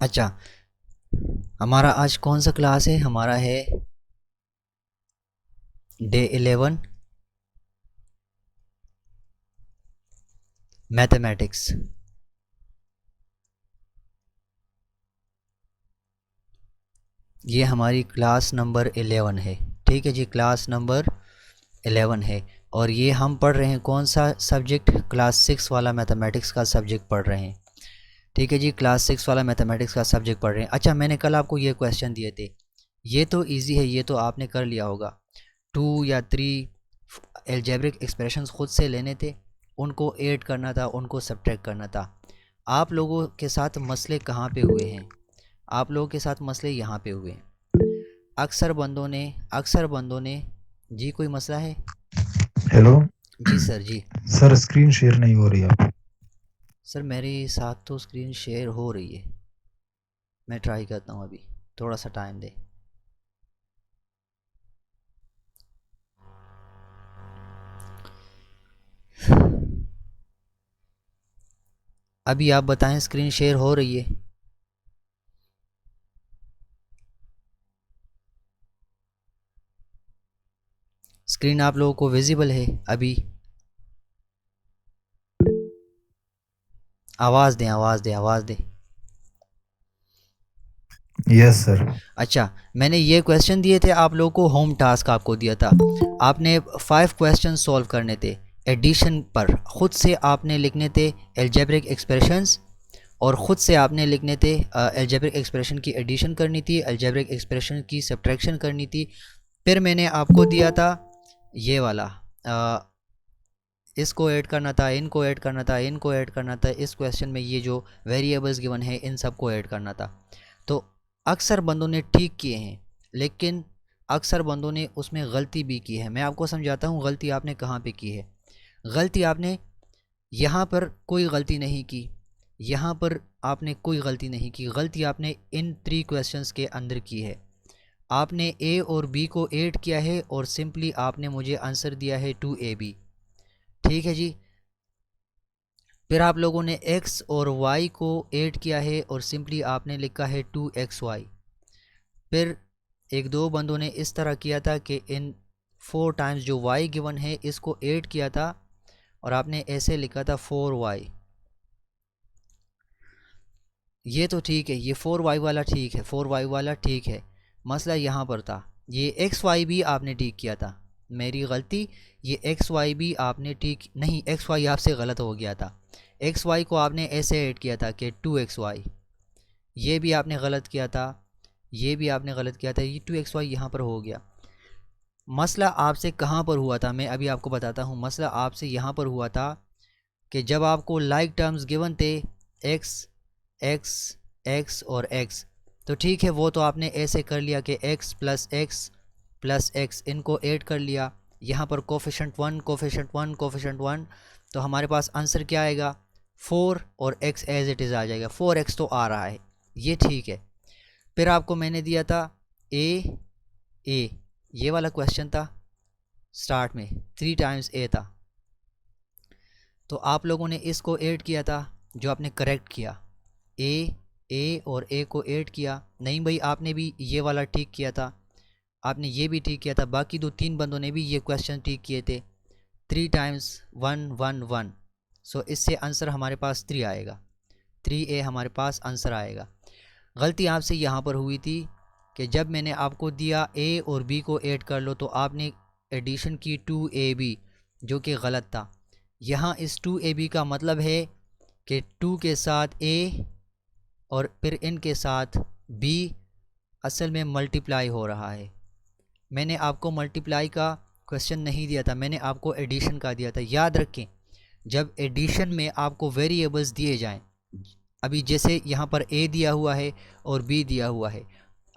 अच्छा, हमारा आज कौन सा क्लास है? हमारा है डे 11 मैथमेटिक्स। ये हमारी क्लास नंबर 11 है। ठीक है जी, क्लास नंबर 11 है। और ये हम पढ़ रहे हैं कौन सा सब्जेक्ट? क्लास 6 वाला मैथमेटिक्स का सब्जेक्ट पढ़ रहे हैं। ठीक है जी, क्लास 6 वाला मैथमेटिक्स का सब्जेक्ट पढ़ रहे हैं। अच्छा, मैंने कल आपको ये क्वेश्चन दिए थे, ये तो इजी है, ये तो आपने कर लिया होगा। 2 या 3 एल्जेब्रिक एक्सप्रेशंस खुद से लेने थे, उनको ऐड करना था, उनको सब्ट्रैक्ट करना था। आप लोगों के साथ मसले कहाँ पे हुए हैं? आप लोगों के साथ मसले यहाँ पे हुए हैं। अक्सर बंदों ने जी, कोई मसला है? हेलो। जी सर जी। सर स्क्रीन शेयर नहीं हो रही है। सर मेरे साथ तो स्क्रीन शेयर हो रही है, मैं ट्राई करता हूँ अभी, थोड़ा सा टाइम दे। अभी आप बताएं, स्क्रीन शेयर हो रही है? स्क्रीन आप लोगों को विजिबल है अभी? आवाज़ दें, आवाज़ दें, आवाज़ दें। Yes sir. अच्छा, मैंने ये क्वेश्चन दिए थे आप लोगों को, होम टास्क आपको दिया था। आपने 5 क्वेश्चन सॉल्व करने थे एडिशन पर। खुद से आपने लिखने थे एल्जेब्रिक एक्सप्रेशंस, और ख़ुद से आपने लिखने थे एल्जेब्रिक एक्सप्रेशन की एडिशन करनी थी, एल्जेब्रिक एक्सप्रेशन की सब्ट्रैक्शन करनी थी। फिर मैंने आपको दिया था ये वाला, इसको ऐड करना था, इनको ऐड करना था, इनको ऐड करना था। इस क्वेश्चन में ये जो वेरिएबल्स गिवन है इन सब को ऐड करना था। तो अक्सर बंदों ने ठीक किए हैं, लेकिन अक्सर बंदों ने उसमें गलती भी की है। मैं आपको समझाता हूँ गलती आपने कहाँ पे की है। गलती आपने यहाँ पर कोई गलती नहीं की, यहाँ पर आपने कोई गलती नहीं की। गलती आपने इन 3 क्वेश्चंस के अंदर की है। आपने ए और बी को ऐड किया है और सिंपली आपने मुझे आंसर दिया है 2ab। ठीक है जी। फिर आप लोगों ने x और y को ऐड किया है और सिंपली आपने लिखा है 2xy। फिर एक दो बंदों ने इस तरह किया था कि इन 4 टाइम्स जो y गिवन है इसको ऐड किया था और आपने ऐसे लिखा था 4y। ये तो ठीक है, ये 4y वाला ठीक है, 4y वाला ठीक है। मसला यहाँ पर था, ये xy भी आपने ठीक किया था। मेरी गलती, ये xy भी आपने ठीक नहीं, xy आपसे गलत हो गया था। xy को आपने ऐसे ऐड किया था कि 2xy, ये भी आपने गलत किया था, ये भी आपने गलत किया था, ये 2xy यहाँ पर हो गया। मसला आपसे कहाँ पर हुआ था, मैं अभी आपको बताता हूँ। मसला आपसे यहाँ पर हुआ था कि जब आपको लाइक टर्म्स गिवन थे, x x x और x, तो ठीक है, वो तो आपने ऐसे कर लिया कि x प्लस x इनको ऐड कर लिया। यहाँ पर कोफिशेंट 1 कोफिशेंट 1 कोफिशेंट 1, तो हमारे पास आंसर क्या आएगा? 4 और x एज इट इज़ आ जाएगा। 4x तो आ रहा है, ये ठीक है। फिर आपको मैंने दिया था a, ये वाला क्वेश्चन था स्टार्ट में, 3 टाइम्स a था, तो आप लोगों ने इसको ऐड किया था, जो आपने करेक्ट किया। ए और ए को ऐड किया। नहीं भाई, आपने भी ये वाला ठीक किया था, आपने ये भी ठीक किया था। बाकी 2-3 बंदों ने भी ये क्वेश्चन ठीक किए थे। 3 टाइम्स 1 1 1, सो इससे आंसर हमारे पास 3 आएगा। 3a हमारे पास आंसर आएगा। गलती आपसे यहाँ पर हुई थी कि जब मैंने आपको दिया a और b को ऐड कर लो, तो आपने एडिशन की 2ab, जो कि गलत था। यहाँ इस 2ab का मतलब है कि 2 के साथ a और फिर इनके साथ b असल में मल्टीप्लाई हो रहा है। मैंने आपको मल्टीप्लाई का क्वेश्चन नहीं दिया था, मैंने आपको एडिशन का दिया था। याद रखें, जब एडिशन में आपको वेरिएबल्स दिए जाएं, अभी जैसे यहाँ पर a दिया हुआ है और b दिया हुआ है,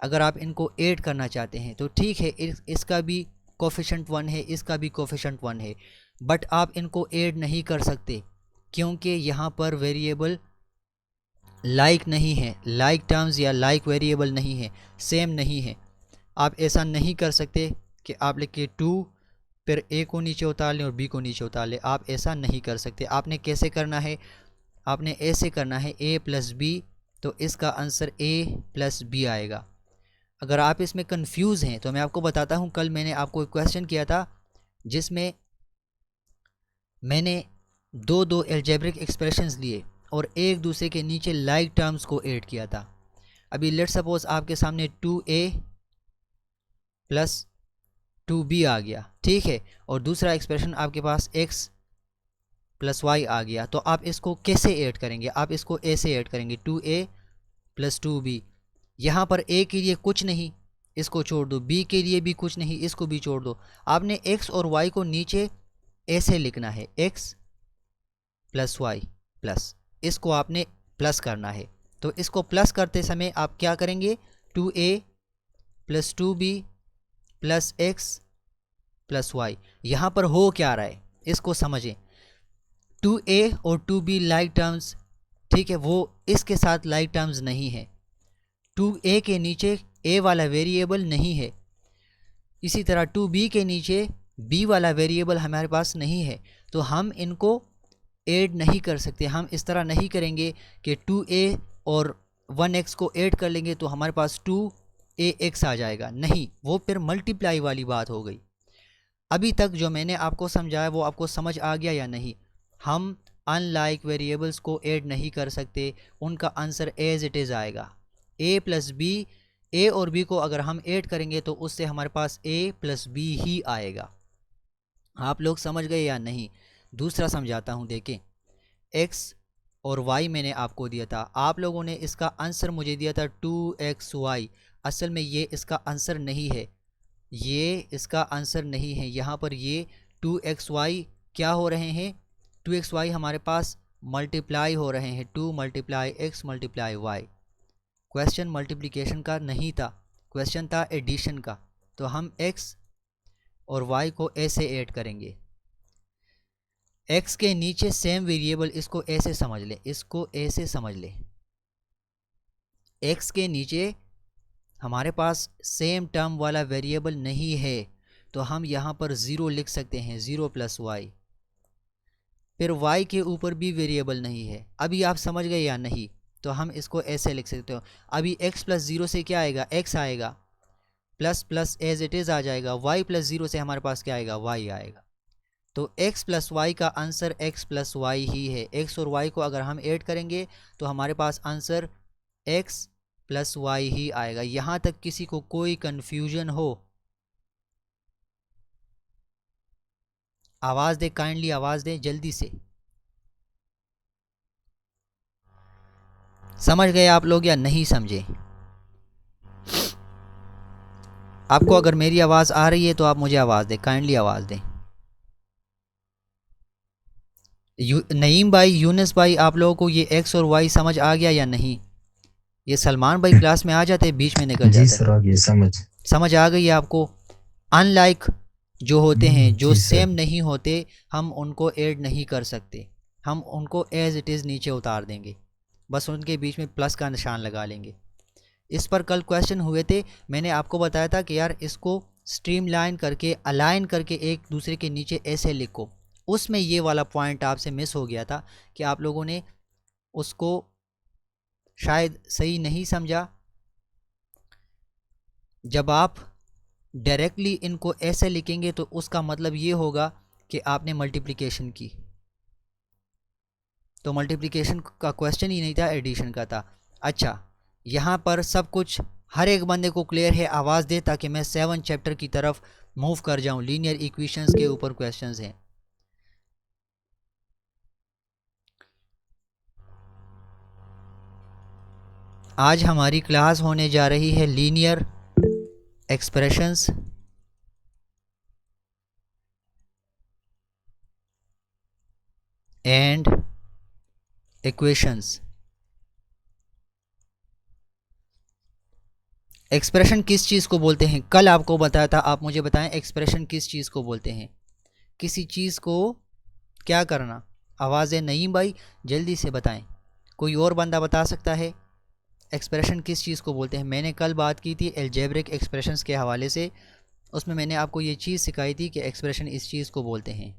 अगर आप इनको ऐड करना चाहते हैं तो ठीक है, इसका भी कोफिशेंट 1 है, इसका भी कोफिशेंट 1 है, बट आप इनको ऐड नहीं कर सकते क्योंकि यहाँ पर वेरिएबल लाइक नहीं है, लाइक टर्म्स या लाइक वेरिएबल नहीं है, सेम नहीं है। आप ऐसा नहीं कर सकते कि आप लिखिए 2 फिर a को नीचे उतार लें और b को नीचे उतार लें, आप ऐसा नहीं कर सकते। आपने कैसे करना है? आपने ऐसे करना है, a प्लस बी तो इसका आंसर ए प्लस बी आएगा। अगर आप इसमें कंफ्यूज हैं तो मैं आपको बताता हूँ, कल मैंने आपको एक क्वेश्चन किया था जिसमें मैंने दो दो एल्जेब्रिक एक्सप्रेशंस लिए और एक दूसरे के नीचे लाइक टर्म्स को ऐड किया था। अभी लेट सपोज आपके सामने 2a प्लस 2b आ गया, ठीक है, और दूसरा एक्सप्रेशन आपके पास x प्लस वाई आ गया। तो आप इसको कैसे ऐड करेंगे? आप इसको a से ऐड करेंगे, 2a प्लस 2b। यहाँ पर a के लिए कुछ नहीं, इसको छोड़ दो, b के लिए भी कुछ नहीं, इसको भी छोड़ दो। आपने x और y को नीचे ऐसे लिखना है, x प्लस वाई प्लस, इसको आपने प्लस करना है। तो इसको प्लस करते समय आप क्या करेंगे? 2a plus 2b plus x plus y. यहाँ पर हो क्या रहा है इसको समझें। 2a और 2b लाइक टर्म्स, ठीक है, वो इसके साथ लाइक टर्म्स नहीं है। 2a के नीचे a वाला वेरिएबल नहीं है, इसी तरह 2b के नीचे b वाला वेरिएबल हमारे पास नहीं है। तो हम इनको ऐड नहीं कर सकते। हम इस तरह नहीं करेंगे कि 2a और 1x को ऐड कर लेंगे तो हमारे पास 2ax आ जाएगा, नहीं, वो फिर मल्टीप्लाई वाली बात हो गई। अभी तक जो मैंने आपको समझाया वो आपको समझ आ गया या नहीं? हम अनलाइक वेरिएबल्स को ऐड नहीं कर सकते, उनका आंसर एज इट इज़ आएगा। a प्लस बी, a और b को अगर हम ऐड करेंगे तो उससे हमारे पास a प्लस बी ही आएगा। आप लोग समझ गए या नहीं? दूसरा समझाता हूँ, देखें, x और y मैंने आपको दिया था, आप लोगों ने इसका आंसर मुझे दिया था 2xy। असल में ये इसका आंसर नहीं है, ये इसका आंसर नहीं है। यहाँ पर ये 2xy क्या हो रहे हैं? 2xy हमारे पास मल्टीप्लाई हो रहे हैं, 2 multiply x multiply y। Question multiplication का नहीं था, क्वेश्चन था एडिशन का। तो हम x और y को ऐसे ऐड करेंगे। x के नीचे सेम वेरिएबल, इसको ऐसे समझ लें, इसको ऐसे समझ लें, x के नीचे हमारे पास सेम टर्म वाला वेरिएबल नहीं है तो हम यहाँ पर 0 लिख सकते हैं, 0 प्लस वाई। फिर y के ऊपर भी वेरिएबल नहीं है। अभी आप समझ गए या नहीं? तो हम इसको ऐसे लिख सकते हो। अभी x प्लस 0 से क्या आएगा? x आएगा, plus plus as it is आ जाएगा। y प्लस 0 से हमारे पास क्या आएगा? y आएगा। तो x प्लस वाई का आंसर x प्लस वाई ही है। x और y को अगर हम ऐड करेंगे तो हमारे पास आंसर x प्लस वाई ही आएगा। यहाँ तक किसी को कोई कन्फ्यूजन हो? आवाज़ दे, काइंडली आवाज़ दें जल्दी से। समझ गए आप लोग या नहीं समझे? आपको अगर मेरी आवाज़ आ रही है तो आप मुझे आवाज़ दें, काइंडली आवाज़ दें। नईम भाई, यूनुस भाई, आप लोगों को ये x और y समझ आ गया या नहीं? ये सलमान भाई क्लास में आ जाते हैं, बीच में निकल जी जाता है। सर, आ गया समझ। समझ आ गई है आपको? अनलाइक जो होते हैं, जो जी सेम सर। नहीं होते, हम उनको ऐड नहीं कर सकते, हम उनको एज इट इज़ नीचे उतार देंगे, बस उनके बीच में प्लस का निशान लगा लेंगे। इस पर कल क्वेश्चन हुए थे, मैंने आपको बताया था कि यार इसको स्ट्रीमलाइन करके, अलाइन करके एक दूसरे के नीचे ऐसे लिखो। उसमें ये वाला पॉइंट आपसे मिस हो गया था कि आप लोगों ने उसको शायद सही नहीं समझा। जब आप डायरेक्टली इनको ऐसे लिखेंगे तो उसका मतलब ये होगा कि आपने मल्टीप्लिकेशन की, तो मल्टीप्लिकेशन का क्वेश्चन ही नहीं था, एडिशन का था। अच्छा, यहाँ पर सब कुछ हर एक बंदे को क्लियर है? आवाज़ दे ताकि मैं 7 चैप्टर की तरफ मूव कर जाऊँ। लीनियर इक्वेशंस के ऊपर क्वेश्चंस हैं। आज हमारी क्लास होने जा रही है linear expressions and equations. Expression किस चीज़ को बोलते हैं? कल आपको बताया था, आप मुझे बताएं एक्सप्रेशन किस चीज़ को बोलते हैं? किसी चीज़ को क्या करना? आवाज़ है नईम भाई, जल्दी से बताएं। कोई और बंदा बता सकता है एक्सप्रेशन किस चीज़ को बोलते हैं? मैंने कल बात की थी एल्जेब्रिक एक्सप्रेशंस के हवाले से, उसमें मैंने आपको ये चीज़ सिखाई थी कि एक्सप्रेशन इस चीज़ को बोलते हैं।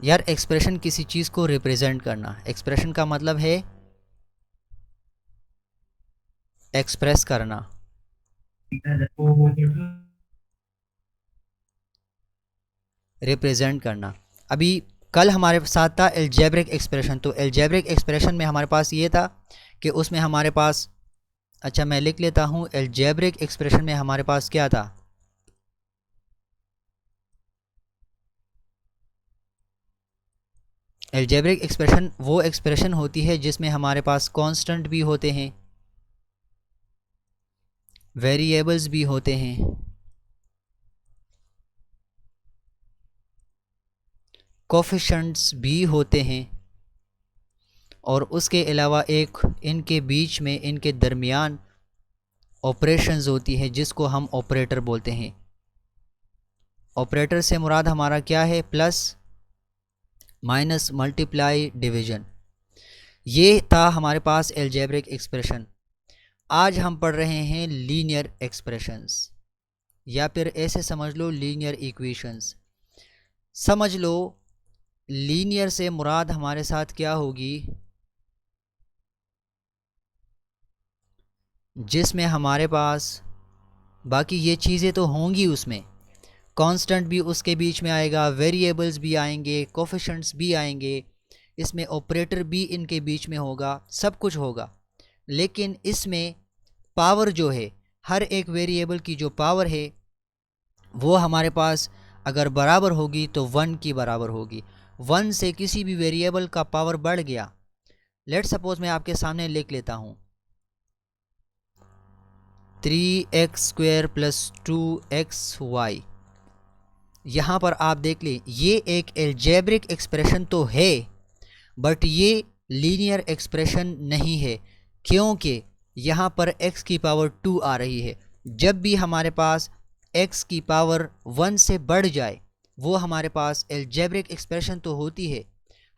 यार एक्सप्रेशन किसी चीज़ को रिप्रेजेंट करना, एक्सप्रेशन का मतलब है एक्सप्रेस करना। रिप्रेजेंट करना। अभी कल हमारे साथ था एल्जेब्रिक एक्सप्रेशन, तो एल्जेब्रिक एक्सप्रेशन में हमारे पास ये था कि उसमें हमारे पास, अच्छा मैं लिख लेता हूँ, एल्जेब्रिक एक्सप्रेशन में हमारे पास क्या था, एल्जेब्रिक एक्सप्रेशन वो एक्सप्रेशन होती है जिसमें हमारे पास कांस्टेंट भी होते हैं, वेरिएबल्स भी होते हैं, कोफिशिएंट्स भी होते हैं, और उसके अलावा एक इनके बीच में, इनके दरमियान ऑपरेशंस होती है जिसको हम ऑपरेटर बोलते हैं। ऑपरेटर से मुराद हमारा क्या है, प्लस माइनस मल्टीप्लाई डिवीजन। ये था हमारे पास एल्जेब्रिक एक्सप्रेशन। आज हम पढ़ रहे हैं लीनियर एक्सप्रेशंस, या फिर ऐसे समझ लो लीनियर इक्वेशंस। समझ लो लीनियर से मुराद हमारे साथ क्या होगी, जिसमें हमारे पास बाकी ये चीज़ें तो होंगी, उसमें कांस्टेंट भी उसके बीच में आएगा, वेरिएबल्स भी आएंगे, कोफिशिएंट्स भी आएंगे, इसमें ऑपरेटर भी इनके बीच में होगा, सब कुछ होगा। लेकिन इसमें पावर जो है, हर एक वेरिएबल की जो पावर है वो हमारे पास अगर बराबर होगी तो 1 की बराबर होगी। 1 से किसी भी वेरिएबल का पावर बढ़ गया, लेट सपोज मैं आपके सामने लिख लेता हूँ 3x² + 2xy। यहाँ पर आप देख लें, ये एक एल्जेब्रिक एक्सप्रेशन तो है, बट ये लीनियर एक्सप्रेशन नहीं है, क्योंकि यहाँ पर x की पावर 2 आ रही है। जब भी हमारे पास x की पावर 1 से बढ़ जाए, वो हमारे पास एल्जेब्रिक एक्सप्रेशन तो होती है।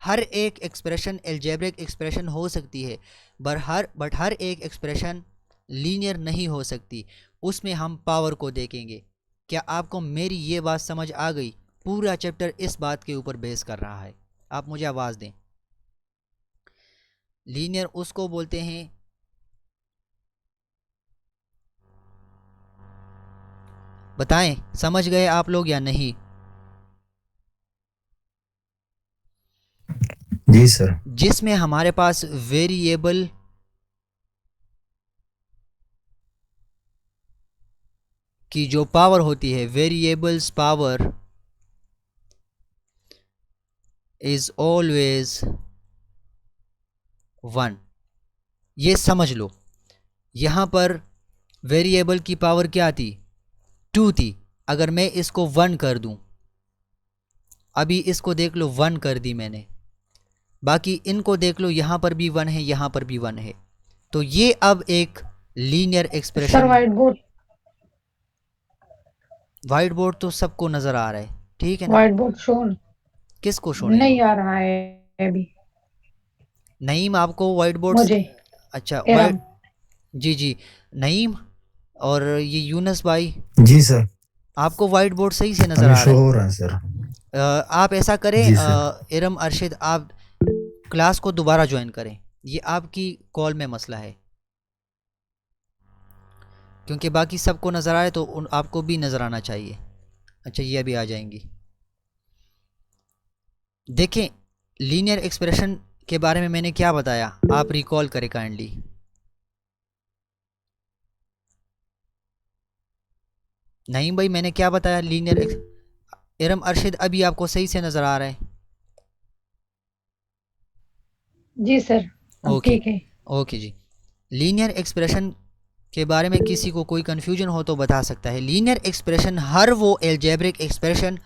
हर एक एक्सप्रेशन एल्जेब्रिक एक्सप्रेशन हो सकती है, बट हर एक एक्सप्रेशन लीनियर नहीं हो सकती। उसमें हम पावर को देखेंगे। क्या आपको मेरी ये बात समझ आ गई? पूरा चैप्टर इस बात के ऊपर बेस कर रहा है। आप मुझे आवाज़ दें। लीनियर उसको बोलते हैं, बताएं समझ गए आप लोग या नहीं? जी सर। जिसमें हमारे पास वेरिएबल की जो पावर होती है, वेरिएबल्स पावर इज ऑलवेज 1। ये समझ लो, यहाँ पर वेरिएबल की पावर क्या थी, 2 थी। अगर मैं इसको 1 कर दूं, अभी इसको देख लो 1 कर दी मैंने, बाकी इनको देख लो, यहाँ पर भी 1 है, यहाँ पर भी 1 है, तो ये अब एक linear sir expression. White board तो सबको नज़र आ रहा है, ठीक है ना? व्हाइट बोर्ड शो किसको शो नहीं नहीं हो? आ रहा है अभी नईम, आपको वाइट बोर्ड? मुझे। अच्छा एरम वाइट, जी जी, नईम और ये यूनस भाई, जी सर। आपको वाइट बोर्ड सही से नज़र हमें आ शो रहा हो रहा है सर। है? आप ऐसा करें, जी सर। इरम अरशद, आप क्लास को दोबारा ज्वाइन करें, ये आपकी कॉल में मसला है, क्योंकि बाकी सबको नज़र आए तो आपको भी नज़र आना चाहिए। अच्छा ये अभी आ जाएंगी। देखें लीनियर एक्सप्रेशन के बारे में मैंने क्या बताया, आप रिकॉल करें काइंडली। नहीं भाई, मैंने क्या बताया लीनियर इरम अरशद, अभी आपको सही से नज़र आ रहा है? जी सर, अब ओके ठीक है। ओके जी। लीनियर एक्सप्रेशन के बारे में किसी को कोई कन्फ्यूजन हो तो बता सकता है। लीनियर एक्सप्रेशन हर वो एल्जेब्रिक एक्सप्रेशन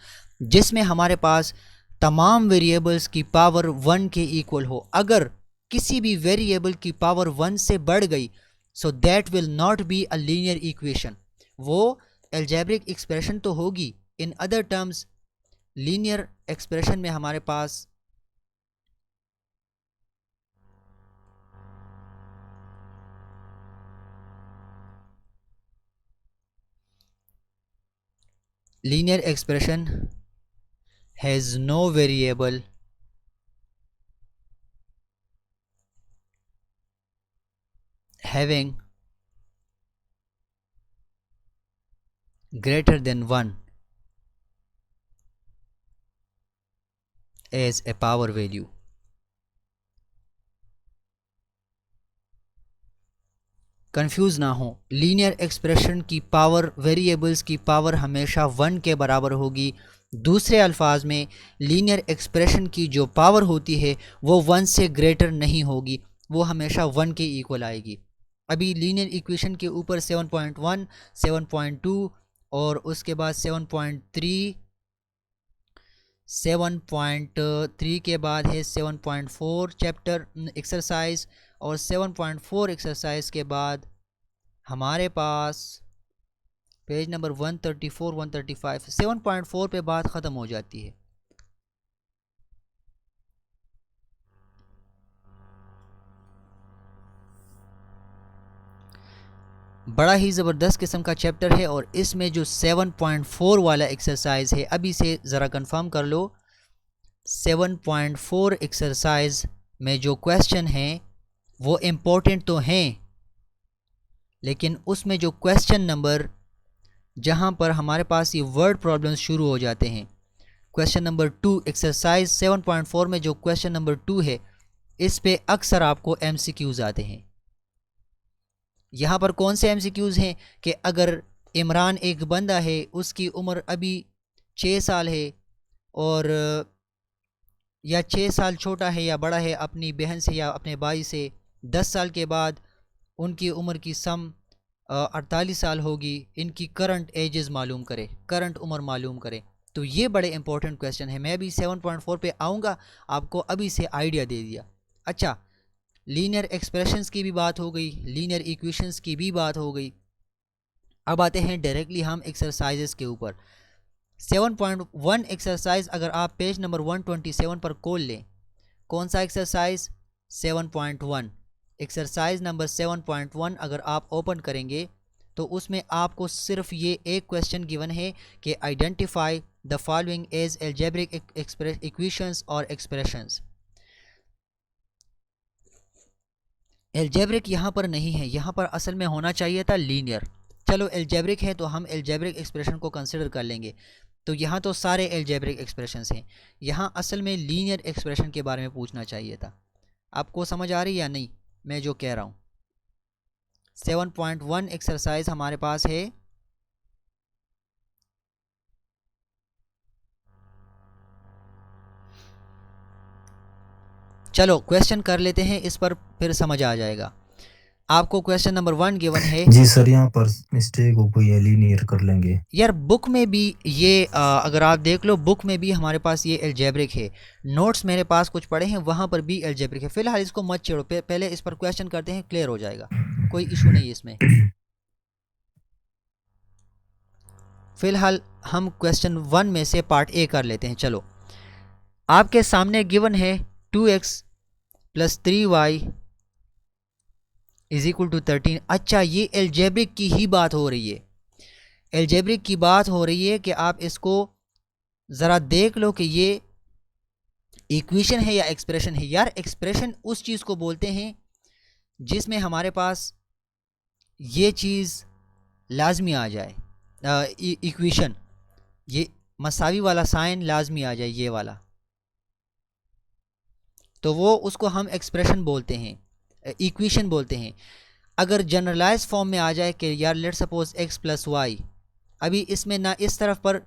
जिसमें हमारे पास तमाम वेरिएबल्स की पावर 1 के इक्वल हो। अगर किसी भी वेरिएबल की पावर 1 से बढ़ गई, so that will not be a linear equation. वो एल्जेब्रिक एक्सप्रेशन तो होगी। In other terms, linear expression में हमारे पास linear expression has no variable having greater than 1 as a power value. Confuse ना हो, लीनियर एक्सप्रेशन की पावर, वेरिएबल्स की power हमेशा 1 के बराबर होगी। दूसरे अल्फाज में लीनियर एक्सप्रेशन की जो पावर होती है वो 1 से ग्रेटर नहीं होगी, वो हमेशा 1 के इक्वल आएगी। अभी लीनियर इक्वेशन के ऊपर 7.1, 7.2 और उसके बाद 7.3, 7.3 के बाद है 7.4 चैप्टर एक्सरसाइज, और 7.4 एक्सरसाइज के बाद हमारे पास पेज नंबर 134, 135, 7.4 पे बात ख़त्म हो जाती है। बड़ा ही ज़बरदस्त किस्म का चैप्टर है, और इसमें जो 7.4 वाला एक्सरसाइज है, अभी से ज़रा कंफर्म कर लो, 7.4 एक्सरसाइज में जो क्वेश्चन हैं वो इम्पोर्टेंट तो हैं, लेकिन उसमें जो क्वेश्चन नंबर, जहां पर हमारे पास ये वर्ड प्रॉब्लम्स शुरू हो जाते हैं, क्वेश्चन नंबर 2 एक्सरसाइज 7.4 में जो क्वेश्चन नंबर 2 है, इस पे अक्सर आपको MCQs आते हैं। यहाँ पर कौन से MCQs हैं कि अगर इमरान एक बंदा है, उसकी उम्र अभी 6 साल है, और या 6 साल छोटा है या बड़ा है अपनी बहन से या अपने भाई से, 10 साल के बाद उनकी उम्र की सम 48 साल होगी, इनकी करंट एजेस मालूम करे, करंट उम्र मालूम करे। तो ये बड़े इंपॉर्टेंट क्वेश्चन है। मैं अभी 7.4 पे आऊँगा, आपको अभी से आइडिया दे दिया। अच्छा, लीनियर एक्सप्रेशंस की भी बात हो गई, लीनियर इक्वेशंस की भी बात हो गई। अब आते हैं डायरेक्टली हम एक्सरसाइजेस के ऊपर। 7.1 एक्सरसाइज अगर आप पेज नंबर 127 पर खोल लें, कौन सा एक्सरसाइज? 7.1 एक्सरसाइज नंबर 7.1 अगर आप ओपन करेंगे तो उसमें आपको सिर्फ ये एक क्वेश्चन गिवन है कि identify the following as algebraic equations और एक्सप्रेशंस। एल्जेब्रिक यहाँ पर नहीं है, यहाँ पर असल में होना चाहिए था लीनियर। चलो एल्जेब्रिक है तो हम एल्जेब्रिक एक्सप्रेशन को कंसिडर कर लेंगे। तो यहाँ तो सारे एल्जेब्रिक एक्सप्रेशंस हैं, यहाँ असल में लीनियर एक्सप्रेशन के बारे में पूछना चाहिए था। आपको समझ आ रही है या नहीं मैं जो कह रहा हूँ? 7.1 एक्सरसाइज हमारे पास है, चलो क्वेश्चन कर लेते हैं, इस पर फिर समझ आ जाएगा। आपको क्वेश्चन नंबर 1 गिवन है। जी सर, यहाँ पर मिस्टेक हो गई है, लीनियर कर लेंगे। यार बुक में भी ये अगर आप देख लो, बुक में भी हमारे पास ये एल्जेब्रिक है, नोट्स मेरे पास कुछ पड़े हैं वहाँ पर भी एल्जेब्रिक है। फिलहाल इसको मत छेड़ो, पहले इस पर क्वेश्चन करते हैं, क्लियर हो जाएगा, कोई इशू नहीं इसमें। फिलहाल हम क्वेश्चन 1 में से पार्ट ए कर लेते हैं। चलो, आपके सामने गिवन है 2x + 3y = 13। अच्छा, ये एल्जेब्रिक की ही बात हो रही है, एल्जेब्रिक की बात हो रही है कि आप इसको ज़रा देख लो कि ये इक्वेशन है या एक्सप्रेशन है। यार एक्सप्रेशन उस चीज़ को बोलते हैं जिसमें हमारे पास ये चीज़ लाजमी आ जाए, इक्वेशन, ये मसावी वाला साइन लाजमी आ जाए, ये वाला, तो वो उसको हम एक्सप्रेशन बोलते हैं, इक्वेशन बोलते हैं। अगर जनरलाइज फॉर्म में आ जाए कि यार लेट सपोज x + y, अभी इसमें ना इस तरफ पर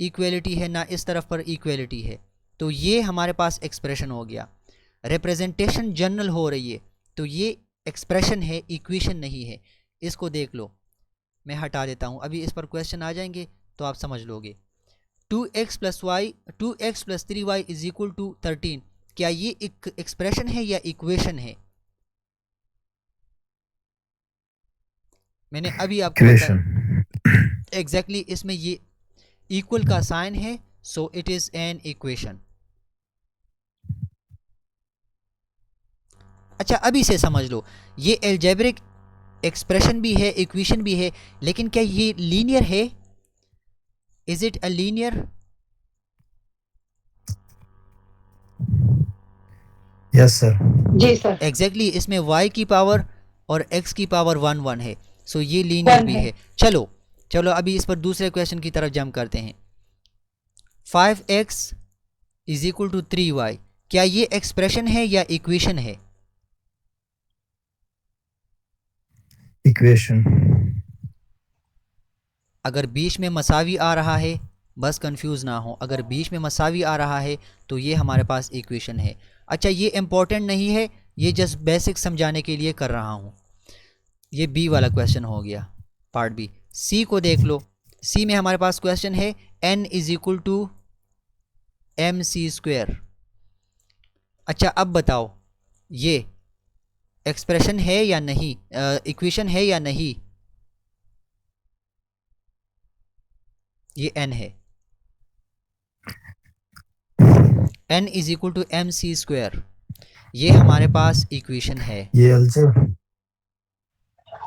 इक्वलिटी है ना इस तरफ पर इक्वलिटी है, तो ये हमारे पास एक्सप्रेशन हो गया। रिप्रेजेंटेशन जनरल हो रही है तो ये एक्सप्रेशन है, इक्वेशन नहीं है। इसको देख लो, मैं हटा देता हूँ, अभी इस पर क्वेश्चन आ जाएंगे तो आप समझ लोगे। 2x + 3y = 13, क्या ये एक एक्सप्रेशन है या इक्वेशन है? मैंने अभी आपको बताया एग्जैक्टली, इसमें ये इक्वल का साइन है, so it is an equation. अच्छा, अभी से समझ लो, ये एल्जेब्रिक एक्सप्रेशन भी है, इक्वेशन भी है, लेकिन क्या ये लीनियर है? Is it a linear? Yes sir. जी सर। एग्जैक्टली, इसमें y की पावर और x की पावर 1 1 है, सो ये लीनियर 1 भी है। है। चलो चलो अभी इस पर दूसरे क्वेश्चन की तरफ जंप करते हैं। 5x is equal to 3y, क्या ये एक्सप्रेशन है या इक्वेशन है? इक्वेशन। अगर बीच में मसावी आ रहा है, बस कंफ्यूज ना हो, अगर बीच में मसावी आ रहा है तो ये हमारे पास इक्वेशन है। अच्छा ये इम्पोर्टेंट नहीं है, ये जस्ट बेसिक समझाने के लिए कर रहा हूँ। ये बी वाला क्वेश्चन हो गया, पार्ट बी। सी को देख लो। सी में हमारे पास क्वेश्चन है n is equal to m c square. अच्छा अब बताओ ये एक्सप्रेशन है या नहीं, इक्वेशन है या नहीं? ये n है, n is equal to m c square, ये हमारे पास इक्वेशन है। ये अल्जेब्रिक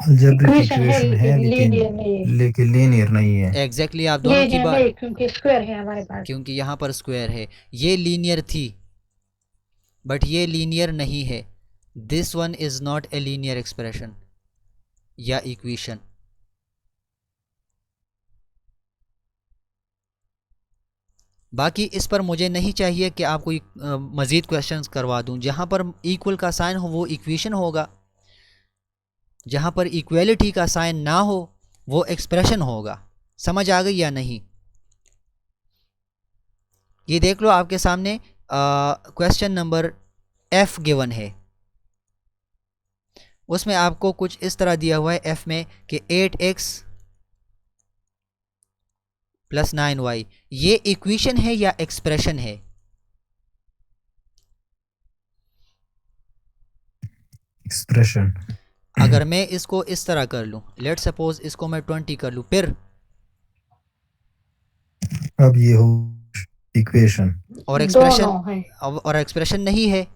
इक्वेशन है इक्वेशन है, लेकिन लेकिन लीनियर नहीं है। लीनियर नहीं है। एग्जैक्टली आप दोनों की लीनियर बात, नहीं क्योंकि स्क्वायर है हमारे पास। क्योंकि यहाँ पर स्क्वायर है। ये लीनियर थी बट ये लीनियर नहीं है। This one is not a linear expression या इक्वेशन। बाकी इस पर मुझे नहीं चाहिए कि आपको मज़ीद क्वेश्चंस करवा दूं। जहाँ पर इक्वल का साइन हो वो इक्वेशन होगा, जहाँ पर इक्वलिटी का साइन ना हो वो एक्सप्रेशन होगा। समझ आ गई या नहीं? ये देख लो आपके सामने क्वेश्चन नंबर एफ गिवन है, उसमें आपको कुछ इस तरह दिया हुआ है एफ में कि 8x प्लस 9y, ये इक्वेशन है या एक्सप्रेशन है? एक्सप्रेशन। अगर मैं इसको इस तरह कर लूं, लेट सपोज इसको मैं 20 कर लूं, फिर अब ये हो इक्वेशन और एक्सप्रेशन, दोनों है, और एक्सप्रेशन नहीं है।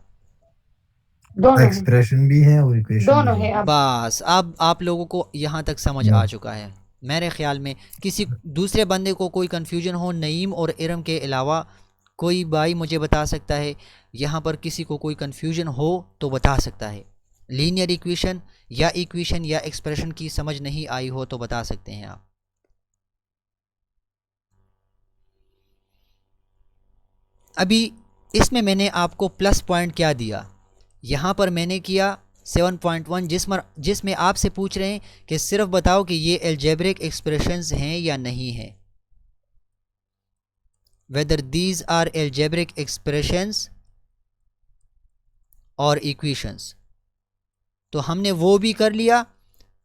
दोनों है, एक्सप्रेशन भी है और इक्वेशन दोनों भी है। है। अब बस अब आप लोगों को यहाँ तक समझ आ चुका है। मेरे ख्याल में किसी दूसरे बंदे को कोई कन्फ्यूजन हो, नईम और इरम के अलावा कोई भाई मुझे बता सकता है, यहाँ पर किसी को कोई कन्फ्यूजन हो तो बता सकता है। लीनियर इक्वेशन या एक्सप्रेशन की समझ नहीं आई हो तो बता सकते हैं आप। अभी इसमें मैंने आपको प्लस पॉइंट क्या दिया, यहाँ पर मैंने किया 7.1, जिसमें आपसे पूछ रहे हैं कि सिर्फ बताओ कि ये एल्जेब्रिक एक्सप्रेशंस हैं या नहीं हैं, whether these are algebraic expressions और इक्वेशंस। तो हमने वो भी कर लिया,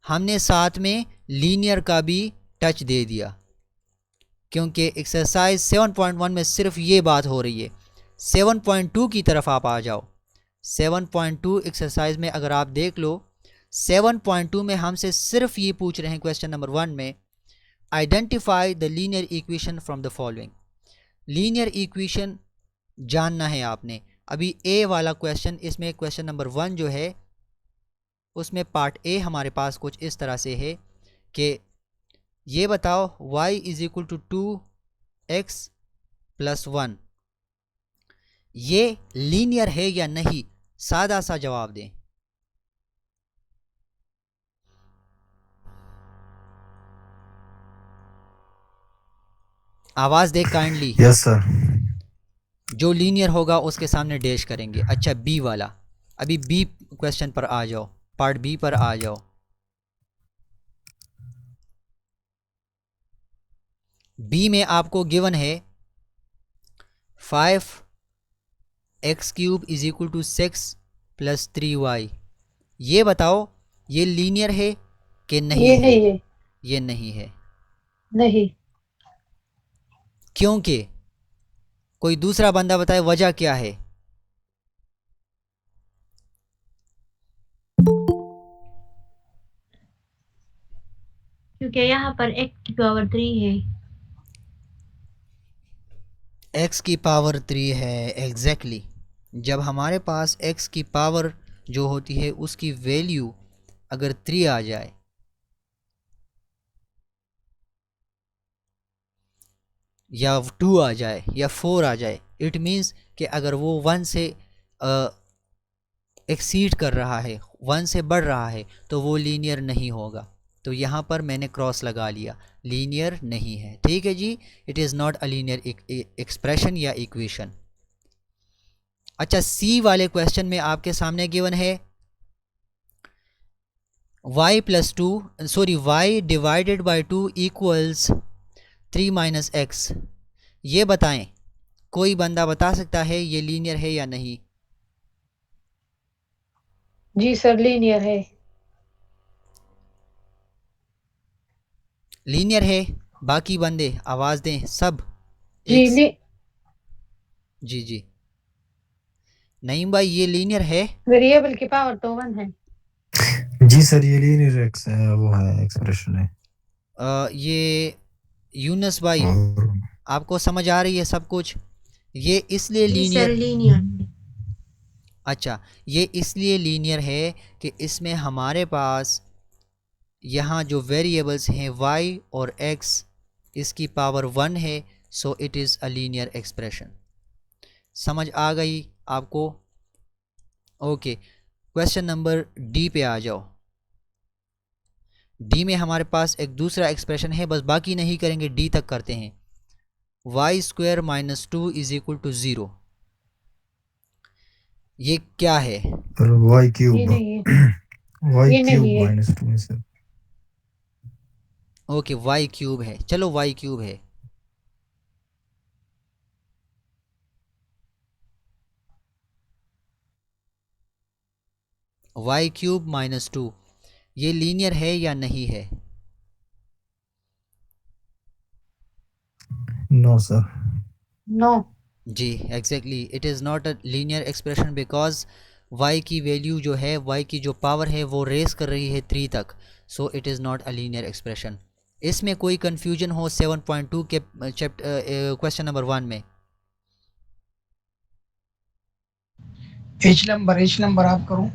हमने साथ में लीनियर का भी टच दे दिया, क्योंकि एक्सरसाइज 7.1 में सिर्फ ये बात हो रही है। 7.2 की तरफ आप आ जाओ। 7.2 एक्सरसाइज में अगर आप देख लो, 7.2 में हमसे सिर्फ ये पूछ रहे हैं क्वेश्चन नंबर 1 में, identify the linear equation from the following. Linear equation जानना है आपने। अभी ए वाला क्वेश्चन, इसमें क्वेश्चन नंबर 1 जो है उसमें पार्ट ए हमारे पास कुछ इस तरह से है कि ये बताओ y is equal to 2x plus 1, ये लीनियर है या नहीं? सादा सा जवाब दें। आवाज दे काइंडली। Yes sir. जो लीनियर होगा उसके सामने डैश करेंगे। अच्छा बी वाला, अभी बी क्वेश्चन पर आ जाओ, पार्ट बी पर आ जाओ। बी में आपको गिवन है 5x³ is equal to 6 plus 3y। ये बताओ ये लीनियर है कि नहीं ये है? नहीं है, ये नहीं है। नहीं। क्योंकि कोई दूसरा बंदा बताए वजह क्या है? क्योंकि यहाँ पर x की पावर 3 है। x की पावर 3 है, एग्जैक्टली। जब हमारे पास x की पावर जो होती है उसकी वैल्यू अगर 3 आ जाए, या 2 आ जाए, या 4 आ जाए, इट मीन्स कि अगर वो 1 से एक्सीड कर रहा है, 1 से बढ़ रहा है, तो वो लीनियर नहीं होगा। तो यहाँ पर मैंने क्रॉस लगा लिया, लीनियर नहीं है। ठीक है जी, it is not a linear expression या इक्वेशन। अच्छा, सी वाले क्वेश्चन में आपके सामने गिवन है y divided by 2 equals 3 minus x. ये बताएं, कोई बंदा बता सकता है ये लीनियर है या नहीं? जी सर, लीनियर है। लीनियर है। बाकी बंदे आवाज़ दें सब। जी जी जी, नईम भाई ये लीनियर है? वेरिएबल की पावर तो 1 है। जी सर, ये लीनियर वो है, एक्सप्रेशन है। ये यूनस भाई, और आपको समझ आ रही है सब कुछ? ये इसलिए जी सर, लीनियर, लीनियर। अच्छा ये इसलिए लीनियर है कि इसमें हमारे पास यहाँ जो वेरिएबल्स हैं y और x, इसकी पावर 1 है, so it is a linear expression. समझ आ गई आपको? ओके, क्वेश्चन नंबर डी पे आ जाओ। डी में हमारे पास एक दूसरा एक्सप्रेशन है, बस बाकी नहीं करेंगे, डी तक करते हैं। y² minus 2 is equal to 0। ये क्या है? और y ये क्यूब नहीं है, y ये क्यूब नहीं है। माइनस 2 है सर। ओके, y क्यूब है, चलो y क्यूब है। y क्यूब माइनस 2 ये लीनियर है या नहीं है? No sir. नो। जी exactly, it is not a linear expression because y की वैल्यू जो है, y की जो पावर है वो रेस कर रही है 3 तक, so it is not a linear expression. इसमें कोई कन्फ्यूजन हो 7.2 के क्वेश्चन नंबर 1 में? एच नंबर आप करो।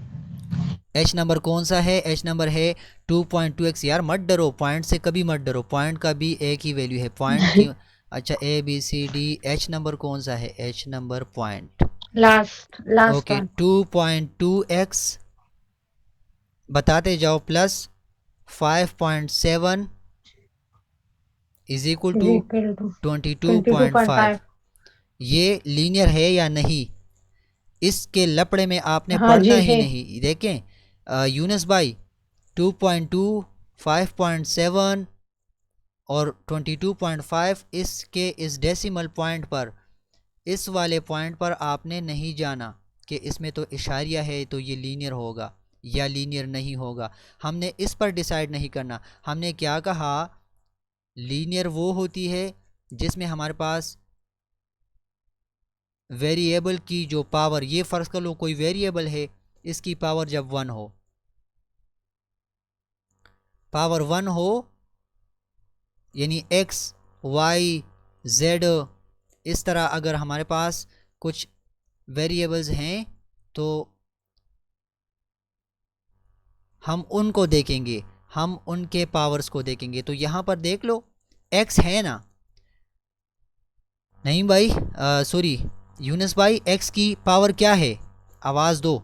एच नंबर कौन सा है? एच नंबर है 2.2x। यार मत डरो, पॉइंट से कभी मत डरो, पॉइंट का भी एक ही वैल्यू है, पॉइंट की। अच्छा A B C D, H number कौन सा है? H number point. Last okay, one. 2.2x बताते जाओ प्लस 5.7 इज इक्वल टू 22.5। 22.5। ये लीनियर है या नहीं? इसके लपड़े में आपने हाँ पढ़ना जी ही है। नहीं। देखें यूनस भाई, 2.2, 5.7 और 22.5, इसके इस डेसिमल पॉइंट पर, इस वाले पॉइंट पर आपने नहीं जाना कि इसमें तो इशारिया है तो ये लीनियर होगा या लीनियर नहीं होगा। हमने इस पर डिसाइड नहीं करना। हमने क्या कहा, लीनियर वो होती है जिसमें हमारे पास वेरिएबल की जो पावर, ये फ़र्ज़ कर लो कोई वेरिएबल है, इसकी पावर जब 1 हो, पावर 1 हो, यानी x y z, इस तरह अगर हमारे पास कुछ वेरिएबल्स हैं तो हम उनको देखेंगे, हम उनके पावर्स को देखेंगे। तो यहाँ पर देख लो x है ना? नहीं भाई, सॉरी यूनस भाई, x की पावर क्या है? आवाज़ दो।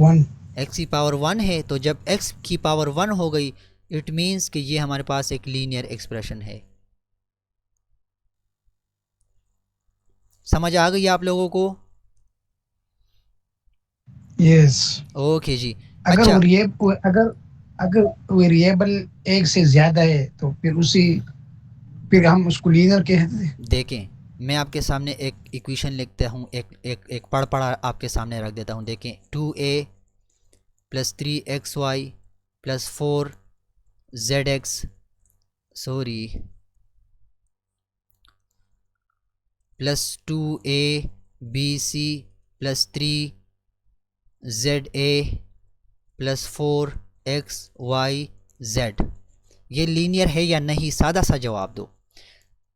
1। x की पावर 1 है, तो जब x की पावर 1 हो गई, इट मीन्स कि ये हमारे पास एक लीनियर एक्सप्रेशन है। समझ आ गई आप लोगों को? यस। ओके जी। अगर अच्छा, अगर अगर वेरिएबल एक से ज्यादा है तो फिर हम उसको लीनियर कहते हैं। देखें मैं आपके सामने एक इक्वेशन लिखता हूँ, एक पढ़ा आपके सामने रख देता हूँ। देखें 2a plus 3xy plus 4zx, sorry, plus 2abc plus 3za plus 4xyz, ये लीनियर है या नहीं? सादा सा जवाब दो।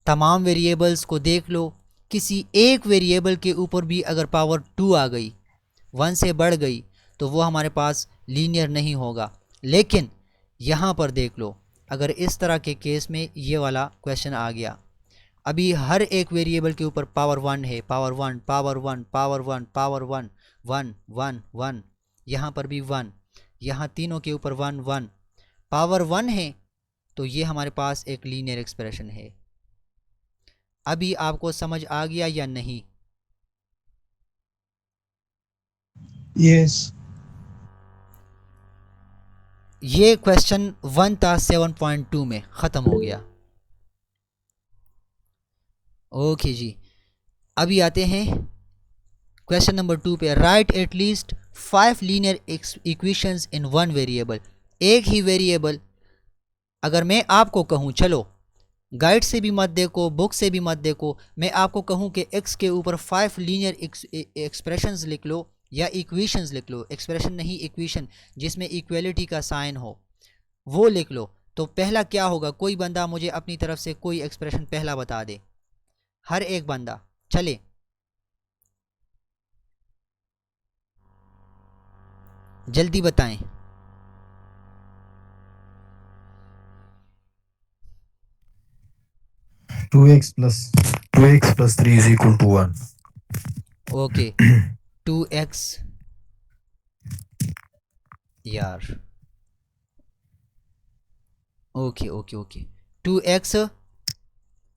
तमाम वेरिएबल्स को देख लो, किसी एक वेरिएबल के ऊपर भी अगर पावर 2 आ गई, 1 से बढ़ गई, तो वो हमारे पास लीनियर नहीं होगा। लेकिन यहाँ पर देख लो, अगर इस तरह के केस में ये वाला क्वेश्चन आ गया, अभी हर एक वेरिएबल के ऊपर पावर 1 है, पावर 1 पावर 1 पावर 1 पावर 1 1 1 1, यहाँ पर भी 1, यहाँ तीनों के ऊपर 1 1 पावर 1 है, तो ये हमारे पास एक लीनियर एक्सप्रेशन है। अभी आपको समझ आ गया या नहीं? यस। ये क्वेश्चन 1 था 7.2 में, ख़त्म हो गया। ओके जी, अभी आते हैं क्वेश्चन नंबर 2 पे। Right at least 5 linear equations in one variable. एक ही वेरिएबल, अगर मैं आपको कहूँ, चलो गाइड से भी मत देखो, बुक से भी मत देखो, मैं आपको कहूँ कि x के ऊपर 5 लीनियर एक्सप्रेशंस लिख लो या इक्वेशंस लिख लो, एक्सप्रेशन नहीं इक्वेशन, जिसमें इक्वलिटी का साइन हो, वो लिख लो, तो पहला क्या होगा? कोई बंदा मुझे अपनी तरफ से कोई एक्सप्रेशन पहला बता दे, हर एक बंदा, चले। जल्दी बताएं। 2x plus 3 is equal to 1. Okay 2x, यार okay okay okay 2x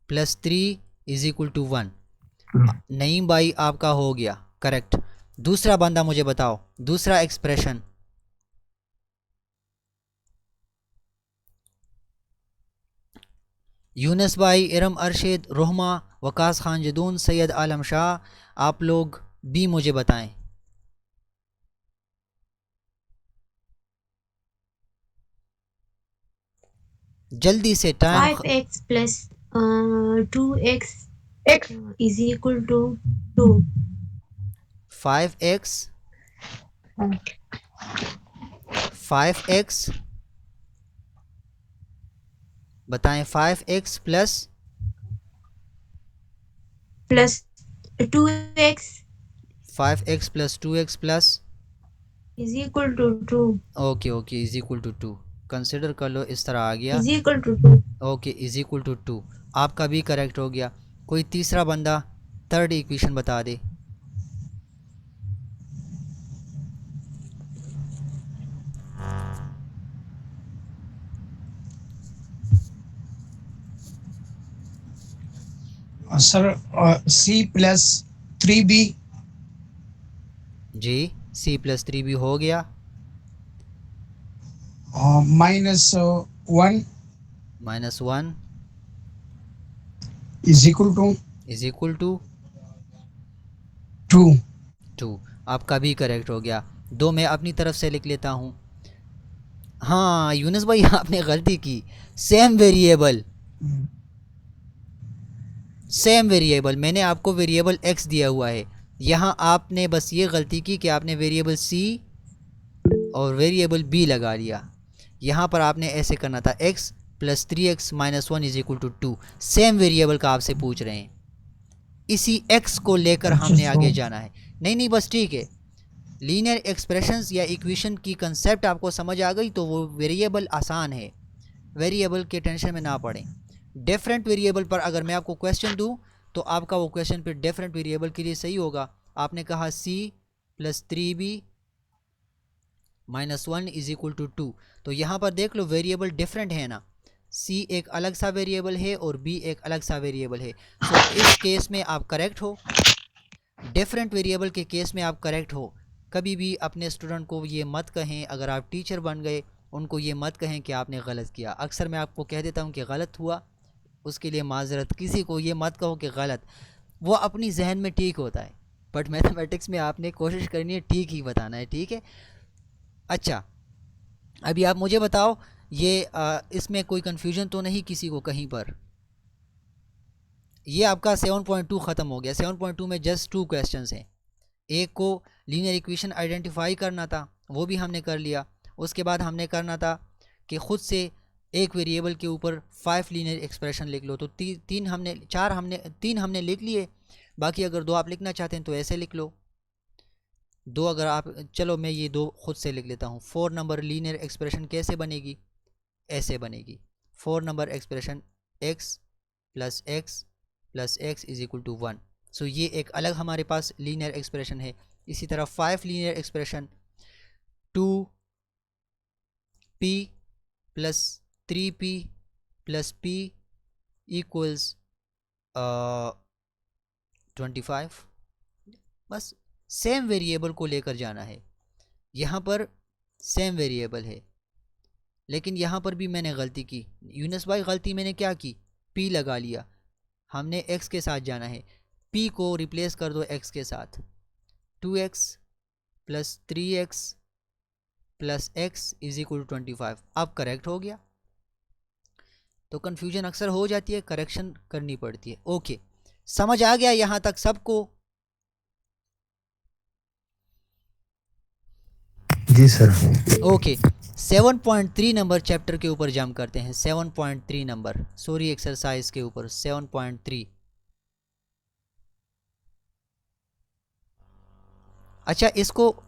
plus 3 is equal to 1। Naeem भाई आपका हो गया करेक्ट। दूसरा बंदा मुझे बताओ, दूसरा एक्सप्रेशन। यूनस भाई, इरम अरशद, रोहमा, वकास खान जदून, सैयद आलम शाह, आप लोग भी मुझे बताएं। जल्दी से time. 5x plus 2x X is equal to 2. 5x 5x बताएं। 5x plus Plus 2x 5x plus 2x plus is equal to 2. Okay okay is equal to 2, consider कर लो, इस तरह आ गया। Is equal to 2. Okay is equal to 2, आपका भी correct हो गया। कोई तीसरा बंदा थर्ड इक्वेशन बता दे। सर C प्लस 3B जी, c प्लस 3 भी हो गया। Minus 1 -1 is equal to is equal to 2। 2, आपका भी करेक्ट हो गया। 2 मैं अपनी तरफ से लिख लेता हूँ। हाँ यूनुस भाई आपने गलती की, सेम वेरिएबल मैंने आपको वेरिएबल x दिया हुआ है, यहाँ आपने बस ये गलती की कि आपने वेरिएबल c और वेरिएबल b लगा लिया। यहाँ पर आपने ऐसे करना था, x plus 3x minus 1 is equal to 2। Same variable का आपसे पूछ रहे हैं, इसी x को लेकर हमने आगे जाना है। नहीं बस ठीक है, लीनियर एक्सप्रेशंस या इक्वेशन की कंसेप्ट आपको समझ आ गई तो वो वेरिएबल आसान है, वेरिएबल के टेंशन में ना पड़ें। डिफरेंट वेरिएबल पर अगर मैं आपको क्वेश्चन दूं तो आपका वो क्वेश्चन फिर डिफरेंट वेरिएबल के लिए सही होगा। आपने कहा c plus 3b minus 1 is equal to 2, तो यहाँ पर देख लो वेरिएबल डिफरेंट है ना, c एक अलग सा वेरिएबल है और b एक अलग सा वेरिएबल है। सो इस केस में आप करेक्ट हो, डिफरेंट वेरिएबल के केस में आप करेक्ट हो। कभी भी अपने स्टूडेंट को ये मत कहें, अगर आप टीचर बन गए उनको ये मत कहें कि आपने गलत किया। अक्सर मैं आपको कह देता हूँ कि गलत हुआ, उसके लिए माजरत। किसी को ये मत कहो कि गलत, वो अपनी जहन में ठीक होता है, बट मैथमेटिक्स में आपने कोशिश करनी है ठीक ही बताना है, ठीक है। अच्छा अभी आप मुझे बताओ, ये इसमें कोई कन्फ्यूजन तो नहीं किसी को कहीं पर? ये आपका 7.2 ख़त्म हो गया। 7.2 में जस्ट 2 क्वेश्चंस हैं। एक को लीनियर इक्वेशन आइडेंटिफाई करना था, वो भी हमने कर लिया। उसके बाद हमने करना था कि ख़ुद से एक वेरिएबल के ऊपर 5 लीनियर एक्सप्रेशन लिख लो, तो तीन हमने लिख लिए। बाकी अगर 2 आप लिखना चाहते हैं तो ऐसे लिख लो, 2 अगर आप, चलो मैं ये 2 खुद से लिख लेता हूँ। 4 नंबर लीनियर एक्सप्रेशन कैसे बनेगी? ऐसे बनेगी। 4 number expression x plus x plus x is equal to 1। So ये एक अलग हमारे पास लीनियर एक्सप्रेशन है। इसी तरह 5 linear expression 2p plus 3p plus p equals 25। बस सेम वेरिएबल को लेकर जाना है। यहाँ पर सेम वेरिएबल है, लेकिन यहाँ पर भी मैंने गलती की। यूनस भाई गलती मैंने क्या की, p लगा लिया। हमने x के साथ जाना है, p को रिप्लेस कर दो x के साथ। 2x plus 3x plus x is equal to 25। अब करेक्ट हो गया। तो कन्फ्यूजन अक्सर हो जाती है, करेक्शन करनी पड़ती है। ओके, समझ आ गया यहाँ तक सबको? जी सर। ओके, 7.3 नंबर चैप्टर के ऊपर जंप करते हैं। 7.3 नंबर, सॉरी, एक्सरसाइज के ऊपर 7.3। अच्छा, इसको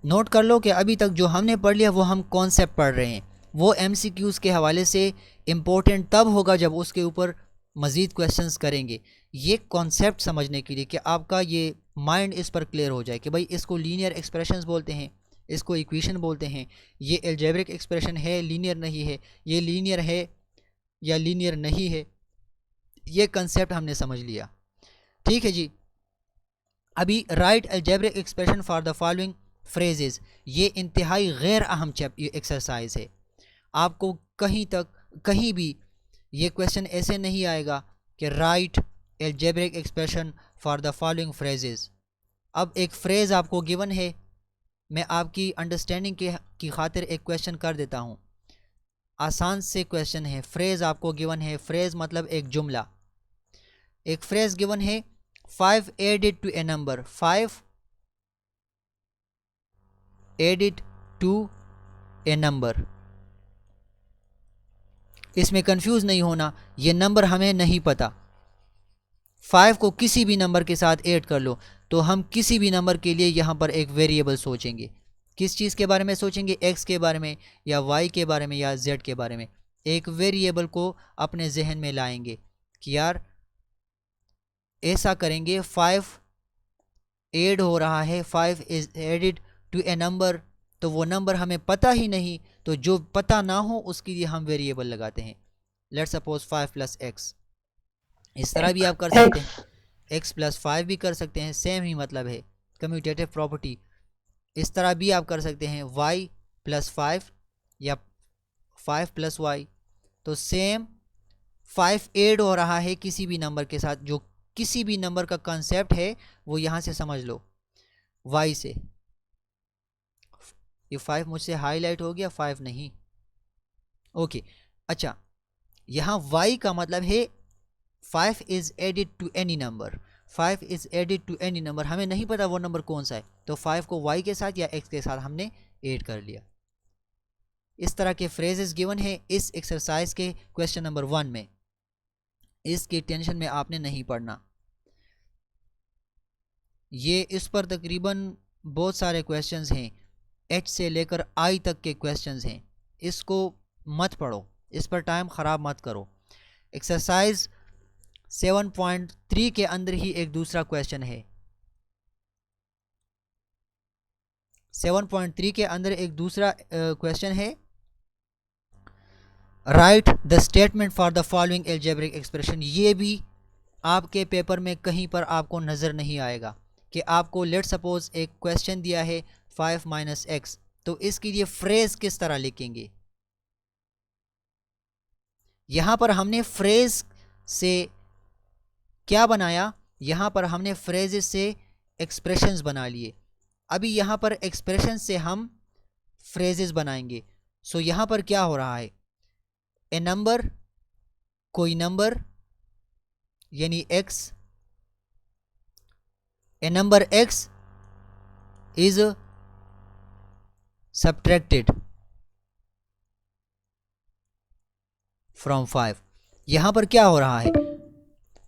नोट कर लो कि अभी तक जो हमने पढ़ लिया वो हम कॉन्सेप्ट पढ़ रहे हैं। वो MCQs के हवाले से इम्पोर्टेंट तब होगा जब उसके ऊपर मज़ीद क्वेश्चंस करेंगे। ये कॉन्सेप्ट समझने के लिए कि आपका ये माइंड इस पर क्लियर हो जाए कि भाई इसको लीनियर एक्सप्रेशंस बोलते हैं, इसको इक्वेशन बोलते हैं, ये एल्जेब्रिक एक्सप्रेशन है, लीनियर नहीं है, ये लीनियर है या लीनियर नहीं है। ये कंसेप्ट हमने समझ लिया, ठीक है जी। अभी right algebraic expression for the following phrases, ये इंतहाई गैर अहम एक्सरसाइज है। आपको कहीं भी ये क्वेश्चन ऐसे नहीं आएगा कि right algebraic expression for the following phrases. अब एक फ्रेज़ आपको गिवन है, मैं आपकी अंडरस्टैंडिंग की खातिर एक क्वेश्चन कर देता हूँ। आसान से क्वेश्चन है, फ्रेज़ आपको गिवन है। फ्रेज़ मतलब एक जुमला। एक फ्रेज़ गिवन है, 5 added to a number, 5 added to a number। इसमें कंफ्यूज नहीं होना, ये नंबर हमें नहीं पता। 5 को किसी भी नंबर के साथ ऐड कर लो, तो हम किसी भी नंबर के लिए यहाँ पर एक वेरिएबल सोचेंगे। किस चीज़ के बारे में सोचेंगे? x के बारे में या y के बारे में या z के बारे में। एक वेरिएबल को अपने जहन में लाएंगे कि यार ऐसा करेंगे, 5 ऐड हो रहा है, 5 is added to a number, तो वो नंबर हमें पता ही नहीं, तो जो पता ना हो उसके लिए हम वेरिएबल लगाते हैं। Let's suppose 5 plus x. इस तरह भी आप कर सकते हैं, x प्लस 5 भी कर सकते हैं, सेम ही मतलब है, कम्यूटेटिव प्रॉपर्टी। इस तरह भी आप कर सकते हैं y प्लस 5 या 5 प्लस y, तो सेम 5 ऐड हो रहा है किसी भी नंबर के साथ। जो किसी भी नंबर का कंसेप्ट है वो यहाँ से समझ लो, y से। ये 5 मुझसे हाईलाइट हो गया, 5 नहीं। ओके, अच्छा, यहाँ y का मतलब है 5 is added to any number. 5 is added to any number, हमें नहीं पता वो नंबर कौन सा है, तो 5 को y के साथ या x के साथ हमने ऐड कर लिया। इस तरह के फ्रेजेस गिवन है इस एक्सरसाइज के क्वेश्चन नंबर 1 में। इसकी टेंशन में आपने नहीं पढ़ना। ये इस पर तकरीबन बहुत सारे क्वेश्चंस हैं, h से लेकर I तक के क्वेश्चंस हैं। इसको मत पढ़ो, इस पर टाइम ख़राब मत करो। एक्सरसाइज 7.3 के अंदर ही एक दूसरा क्वेश्चन है। 7.3 के अंदर एक दूसरा क्वेश्चन है, right the statement for the following algebraic expression. ये भी आपके पेपर में कहीं पर आपको नज़र नहीं आएगा कि आपको लेट सपोज एक क्वेश्चन दिया है 5 माइनस एक्स, तो इसके लिए फ्रेज किस तरह लिखेंगे। यहाँ पर हमने फ्रेज से क्या बनाया, यहाँ पर हमने फ्रेजेस से एक्सप्रेशंस बना लिए। अभी यहाँ पर एक्सप्रेशन से हम फ्रेजेस बनाएंगे। सो यहाँ पर क्या हो रहा है, ए नंबर, कोई नंबर यानी x, A number x is subtracted from 5। यहाँ पर क्या हो रहा है,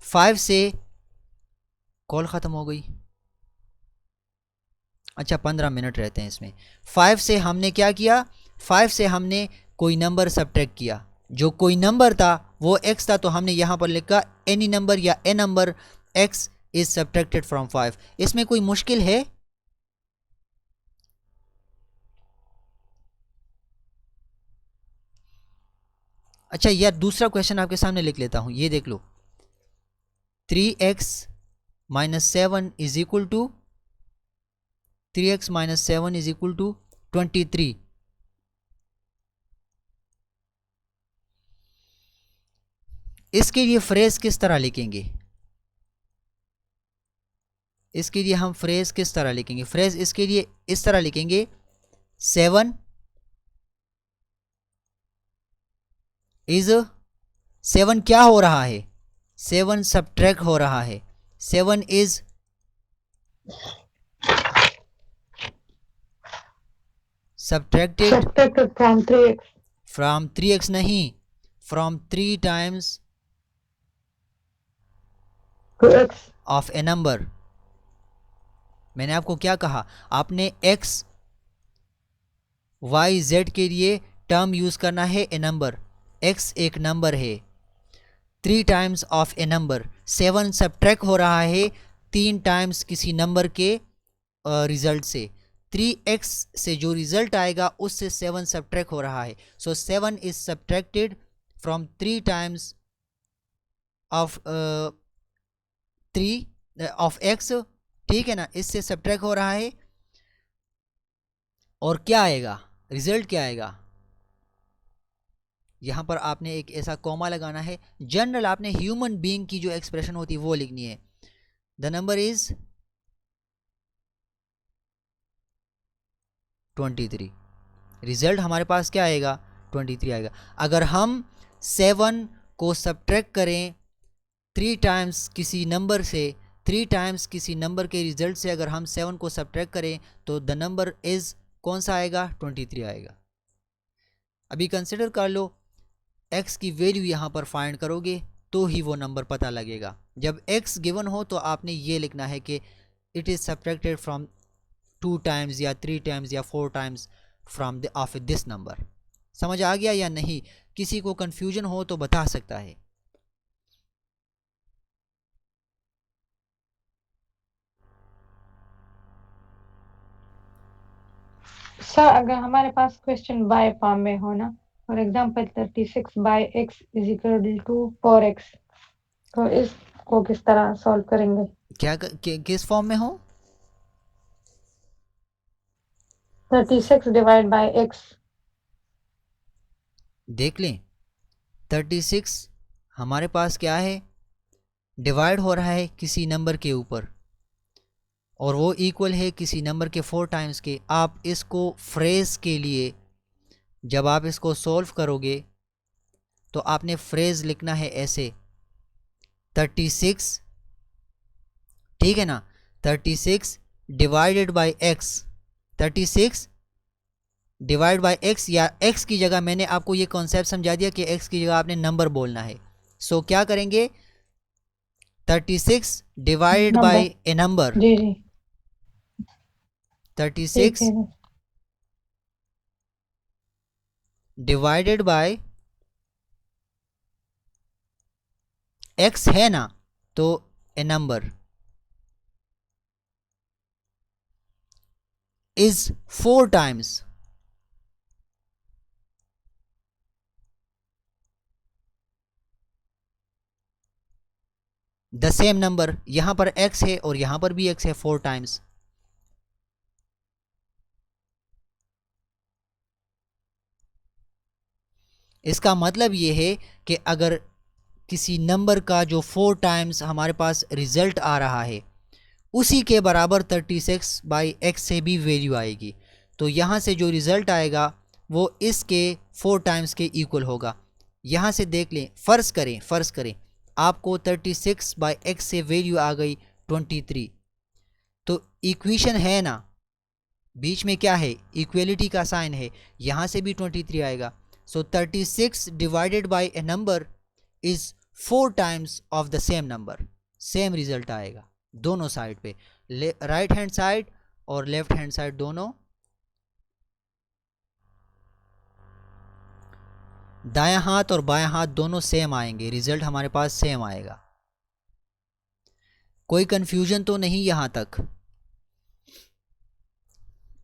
5 से कॉल ख़त्म हो गई। अच्छा, 15 मिनट रहते हैं इसमें। 5 से हमने क्या किया, 5 से हमने कोई नंबर सब्ट्रैक्ट किया, जो कोई नंबर था वो x था, तो हमने यहाँ पर लिखा एनी नंबर या a number x is subtracted from 5। इसमें कोई मुश्किल है? अच्छा यार, दूसरा क्वेश्चन आपके सामने लिख लेता हूं, ये देख लो। 3x minus 7 is equal to 3x minus 7 is equal to 23। इसके लिए फ्रेज किस तरह लिखेंगे? इसके लिए हम फ्रेज किस तरह लिखेंगे? फ्रेज इसके लिए इस तरह लिखेंगे, 7 इज 7 क्या हो रहा है? 7 सब्ट्रैक्ट हो रहा है। 7 is subtracted Subtracted from 3x. From 3x, नहीं, from 3 times To x. Of A number. मैंने आपको क्या कहा? आपने x y z के लिए टर्म यूज करना है ए नंबर। x एक नंबर है, 3 times of A number. 7 subtract हो रहा है 3 टाइम्स किसी नंबर के रिजल्ट से। 3x से जो रिजल्ट आएगा उससे 7 सब्ट्रैक्ट हो रहा है। सो 7 is subtracted from 3 times of 3 of x, ठीक है ना, इससे सब्ट्रैक्ट हो रहा है। और क्या आएगा? रिजल्ट क्या आएगा? यहाँ पर आपने एक ऐसा कॉमा लगाना है। जनरल आपने ह्यूमन बीइंग की जो एक्सप्रेशन होती है वो लिखनी है। The number is 23। रिजल्ट हमारे पास क्या आएगा? 23 आएगा। अगर हम 7 को सब्ट्रैक्ट करें 3 टाइम्स किसी नंबर से, 3 टाइम्स किसी नंबर के रिजल्ट से अगर हम 7 को सब्ट्रैक्ट करें तो द नंबर इज कौन सा आएगा? 23 आएगा। अभी कंसिडर कर लो, x की वैल्यू यहाँ पर फाइंड करोगे तो ही वो नंबर पता लगेगा। जब x गिवन हो तो आपने ये लिखना है कि it is subtracted from 2 times या 3 टाइम्स या 4 times from the of this number. समझ आ गया या नहीं? किसी को कन्फ्यूजन हो तो बता सकता है। सर अगर हमारे पास क्वेश्चन बाय फॉर्म में हो ना, for example 36 by x is equal to 4x, तो इसको किस तरह सॉल्व करेंगे? किस फॉर्म में हो? 36 डिवाइड बाय x। देख लें, 36 हमारे पास क्या है? डिवाइड हो रहा है किसी नंबर के ऊपर और वो इक्वल है किसी नंबर के 4 टाइम्स के। आप इसको फ्रेज के लिए जब आप इसको सॉल्व करोगे तो आपने फ्रेज लिखना है ऐसे, 36, ठीक है ना, 36 divided by x, 36 divide by x, या x की जगह मैंने आपको ये कॉन्सेप्ट समझा दिया कि x की जगह आपने नंबर बोलना है। सो क्या करेंगे? 36 divided number. By a number, जी जी 36 ठीक है। डिवाइडेड बाय x है ना, तो a number is 4 times the same number. यहां पर x है और यहां पर भी x है 4 टाइम्स। इसका मतलब ये है कि अगर किसी नंबर का जो 4 टाइम्स हमारे पास रिजल्ट आ रहा है उसी के बराबर 36 बाई x से भी वैल्यू आएगी, तो यहाँ से जो रिज़ल्ट आएगा वो इसके 4 टाइम्स के इक्वल होगा। यहाँ से देख लें, फ़र्ज़ करें आपको 36 बाई x से वैल्यू आ गई 23, तो इक्वेशन है ना, बीच में क्या है? इक्वलिटी का साइन है, यहाँ से भी 23 आएगा। सो 36 divided by A number is 4 times of the same number. Same result आएगा दोनों साइड पे, राइट हैंड साइड और लेफ्ट हैंड साइड दोनों। दायां हाथ और बायां हाथ दोनों सेम आएंगे, रिजल्ट हमारे पास सेम आएगा। कोई कंफ्यूजन तो नहीं यहाँ तक?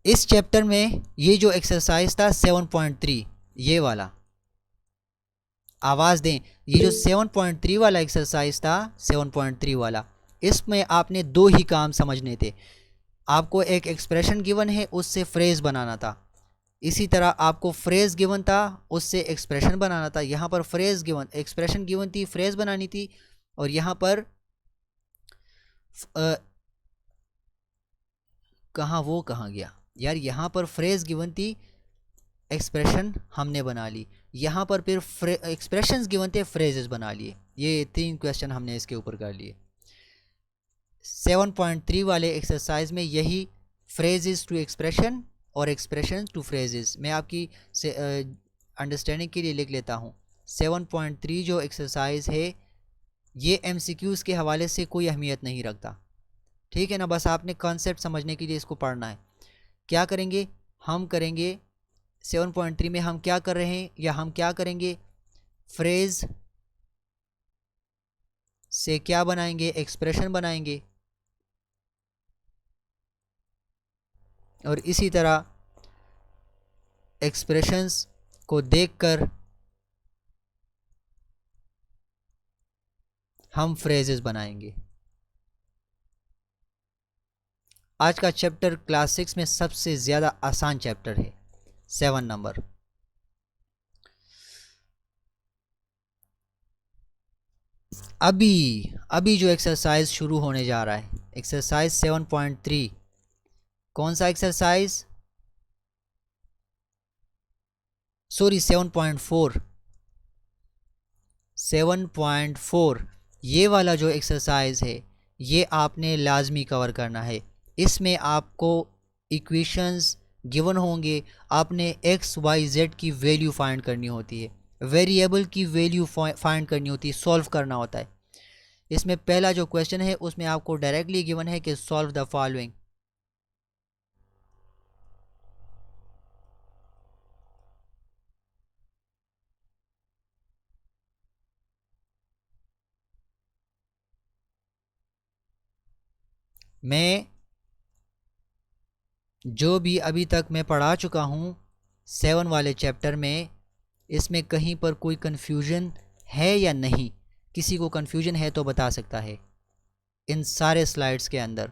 इस चैप्टर में ये जो एक्सरसाइज था 7.3 ये वाला, आवाज़ दें, ये जो 7.3 वाला एक्सरसाइज था 7.3 वाला, इसमें आपने दो ही काम समझने थे। आपको एक एक्सप्रेशन गिवन है, उससे फ्रेज़ बनाना था। इसी तरह आपको फ्रेज़ गिवन था, उससे एक्सप्रेशन बनाना था। यहाँ पर फ्रेज़ गिवन, एक्सप्रेशन गिवन थी, फ्रेज़ बनानी थी। और यहाँ पर कहाँ गया यार, यहाँ पर फ्रेज़ गिवन थी, एक्सप्रेशन हमने बना ली। यहाँ पर फिर एक्सप्रेशंस गिवन थे, फ्रेजेस बना लिए। ये 3 क्वेश्चन हमने इसके ऊपर कर लिए। 7.3 वाले एक्सरसाइज में यही फ्रेजेस टू एक्सप्रेशन और एक्सप्रेशन टू फ्रेजेस, मैं आपकी अंडरस्टैंडिंग के लिए लिख लेता हूँ। 7.3 जो एक्सरसाइज है ये MCQs के हवाले से कोई अहमियत नहीं रखता, ठीक है ना। बस आपने कॉन्सेप्ट समझने के लिए इसको पढ़ना है। क्या करेंगे हम, करेंगे 7.3 में हम क्या कर रहे हैं, या हम क्या करेंगे, फ्रेज से क्या बनाएंगे, एक्सप्रेशन बनाएंगे। और इसी तरह एक्सप्रेशंस को देखकर हम फ्रेजेस बनाएंगे। आज का चैप्टर क्लास 6 में सबसे ज़्यादा आसान चैप्टर है, 7 नंबर। अभी जो एक्सरसाइज शुरू होने जा रहा है, एक्सरसाइज 7.3, कौन सा एक्सरसाइज, सॉरी 7.4, 7.4 ये वाला जो एक्सरसाइज है ये आपने लाजमी कवर करना है। इसमें आपको इक्वेशंस गिवन होंगे, आपने x y z की वैल्यू फाइंड करनी होती है, वेरिएबल की वैल्यू फाइंड करनी होती है, सॉल्व करना होता है। इसमें पहला जो क्वेश्चन है उसमें आपको डायरेक्टली गिवन है कि सॉल्व द फॉलोइंग। मैं जो भी अभी तक मैं पढ़ा चुका हूँ 7 वाले चैप्टर में, इसमें कहीं पर कोई कन्फ्यूजन है या नहीं? किसी को कन्फ्यूजन है तो बता सकता है इन सारे स्लाइड्स के अंदर।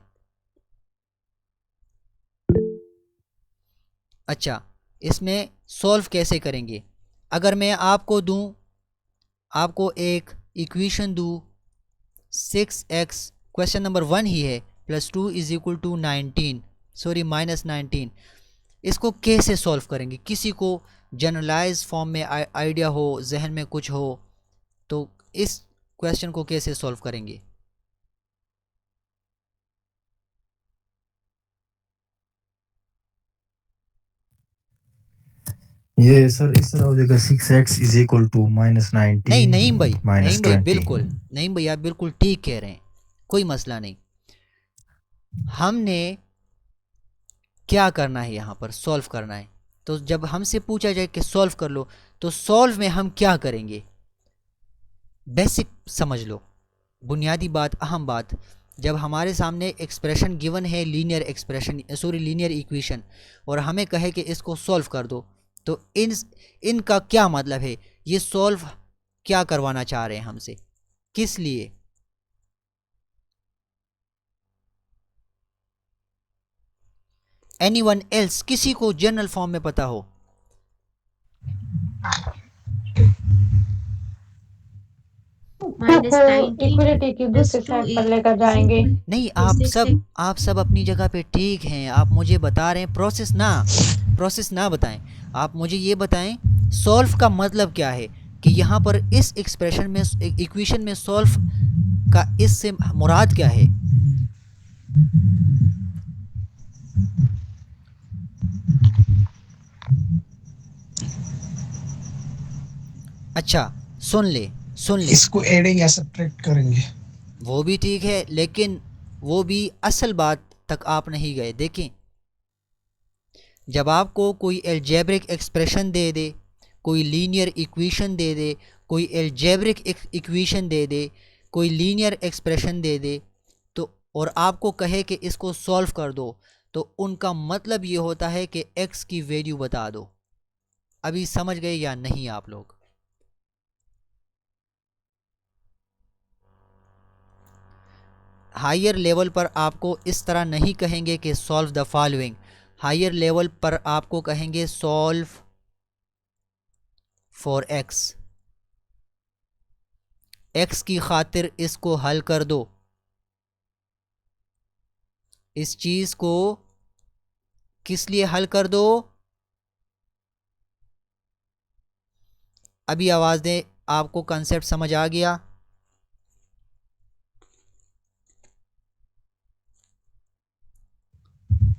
अच्छा, इसमें सॉल्व कैसे करेंगे? अगर मैं आपको दूं, आपको एक इक्वेशन दूं 6x, क्वेश्चन नंबर 1 ही है, +2 = 19, सॉरी -19, इसको कैसे सॉल्व करेंगे? किसी को जनरलाइज फॉर्म में आइडिया हो, जहन में कुछ हो, तो इस क्वेश्चन को कैसे सॉल्व करेंगे? ये सर इस तरह हो जाएगा 6x = -19 नहीं भाई, नहीं भाई, -20। बिल्कुल नहीं भाई, आप बिल्कुल ठीक कह रहे हैं, कोई मसला नहीं। हमने क्या करना है, यहाँ पर सॉल्व करना है। तो जब हमसे पूछा जाए कि सॉल्व कर लो, तो सॉल्व में हम क्या करेंगे? बेसिक समझ लो, बुनियादी बात, अहम बात। जब हमारे सामने एक्सप्रेशन गिवन है, linear expression, sorry linear equation, और हमें कहे कि इसको सॉल्व कर दो, तो इनका क्या मतलब है? ये सॉल्व क्या करवाना चाह रहे हैं हमसे, किस लिए? एनीवन एल्स, किसी को जनरल फॉर्म में पता हो? -19 इक्वलिटी की दूसरी +2 साइड पर लेकर जाएंगे। नहीं, आप सब अपनी जगह पे ठीक हैं। आप मुझे बता रहे हैं प्रोसेस ना बताएं, आप मुझे ये बताएं सॉल्व का मतलब क्या है, कि यहाँ पर इस एक्सप्रेशन में, इक्वेशन में सॉल्व का इससे मुराद क्या है? अच्छा, सुन ले इसको एडिंग या सब्ट्रैक्ट करेंगे। वो भी ठीक है, लेकिन वो भी असल बात तक आप नहीं गए। देखें, जब आपको कोई एल्जेब्रिक एक्सप्रेशन दे दे, कोई लीनियर इक्वेशन दे दे, कोई एल्जेब्रिक इक्वेशन दे दे, कोई लीनियर एक्सप्रेशन दे दे, तो और आपको कहे कि इसको सॉल्व कर दो, तो उनका मतलब ये होता है कि x की वैल्यू बता दो। अभी समझ गए या नहीं आप लोग? हायर लेवल पर आपको इस तरह नहीं कहेंगे कि solve the following, higher level पर आपको कहेंगे सॉल्व फॉर x, x की खातिर इसको हल कर दो, इस चीज को किस लिए हल कर दो। अभी आवाज दें, आपको कंसेप्ट समझ आ गया?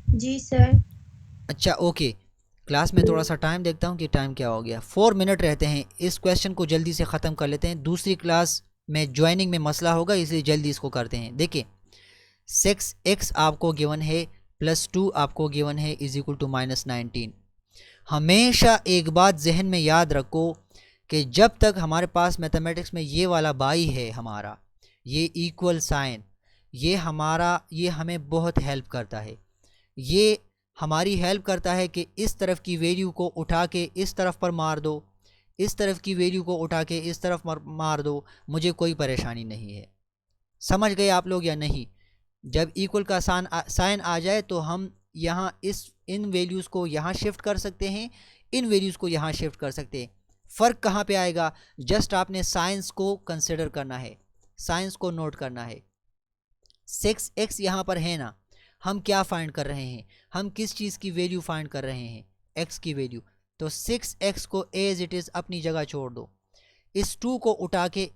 जी सर। अच्छा ओके, क्लास में थोड़ा सा टाइम देखता हूँ कि टाइम क्या हो गया। 4 मिनट रहते हैं, इस क्वेश्चन को जल्दी से ख़त्म कर लेते हैं, दूसरी क्लास में ज्वाइनिंग में मसला होगा, इसलिए जल्दी इसको करते हैं। देखिए 6x आपको गिवन है +2 आपको गिवन है इज इक्वल टू -19। हमेशा एक बात जहन में याद रखो कि जब तक हमारे पास मैथमेटिक्स में ये वाला बाई है, हमारा ये इक्वल साइन, ये हमें बहुत हेल्प करता है। ये हमारी हेल्प करता है कि इस तरफ की वैल्यू को उठा के इस तरफ पर मार दो, इस तरफ की वैल्यू को उठा के इस तरफ मार दो, मुझे कोई परेशानी नहीं है। समझ गए आप लोग या नहीं? जब इक्वल का साइन आ जाए तो हम यहाँ इन वैल्यूज़ को यहाँ शिफ्ट कर सकते हैं, इन वैल्यूज़ को यहाँ शिफ्ट कर सकते हैं। फ़र्क कहाँ पे आएगा? जस्ट आपने साइंस को कंसिडर करना है, साइंस को नोट करना है। 6x यहाँ पर है ना, हम क्या फाइंड कर रहे हैं? हम किस चीज़ की वैल्यू फाइंड कर रहे हैं? x की वैल्यू। तो 6x को एज इट इज़ अपनी जगह छोड़ दो, इस 2 को उठा के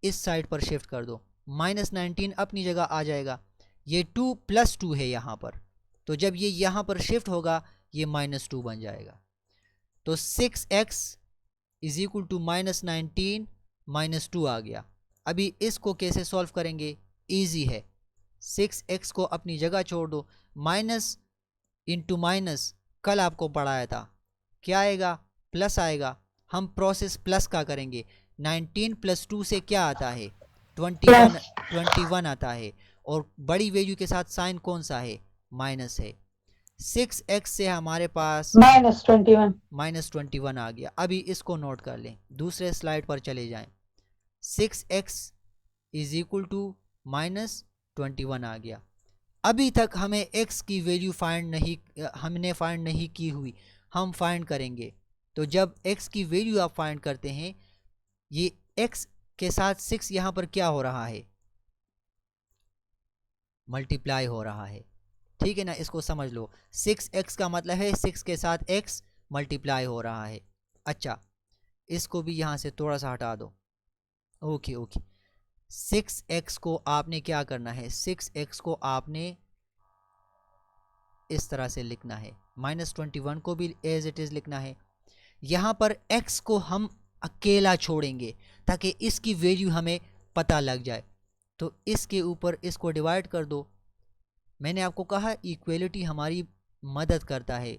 इस साइड पर शिफ्ट कर दो, -19 अपनी जगह आ जाएगा। ये 2 + 2 है यहाँ पर, तो जब ये यहाँ पर शिफ्ट होगा ये -2 बन जाएगा। तो 6x इज इक्वल टू -19 -2 आ गया। अभी इसको कैसे सॉल्व करेंगे? ईजी है, 6x को अपनी जगह छोड़ दो, माइनस इंटू माइनस कल आपको पढ़ाया था, क्या आएगा? प्लस आएगा। हम प्रोसेस प्लस का करेंगे। 19 + 2 से क्या आता है? 21 आता है, और बड़ी वैल्यू के साथ साइन कौन सा है? माइनस है। 6x से हमारे पास -21 आ गया। अभी इसको नोट कर लें, दूसरे स्लाइड पर चले जाएं। 6x इज इक्वल टू -21 आ गया। अभी तक हमें x की वैल्यू हमने फाइंड नहीं की हुई, हम फाइंड करेंगे। तो जब x की वैल्यू आप फाइंड करते हैं, ये x के साथ 6 यहाँ पर क्या हो रहा है? मल्टीप्लाई हो रहा है, ठीक है ना? इसको समझ लो, 6x का मतलब है 6 के साथ x मल्टीप्लाई हो रहा है। अच्छा, इसको भी यहाँ से थोड़ा सा हटा दो। ओके 6x को आपने क्या करना है? 6x को आपने इस तरह से लिखना है, -21 को भी एज इट इज़ लिखना है। यहाँ पर x को हम अकेला छोड़ेंगे ताकि इसकी वैल्यू हमें पता लग जाए। तो इसके ऊपर इसको डिवाइड कर दो। मैंने आपको कहा इक्वलिटी हमारी मदद करता है,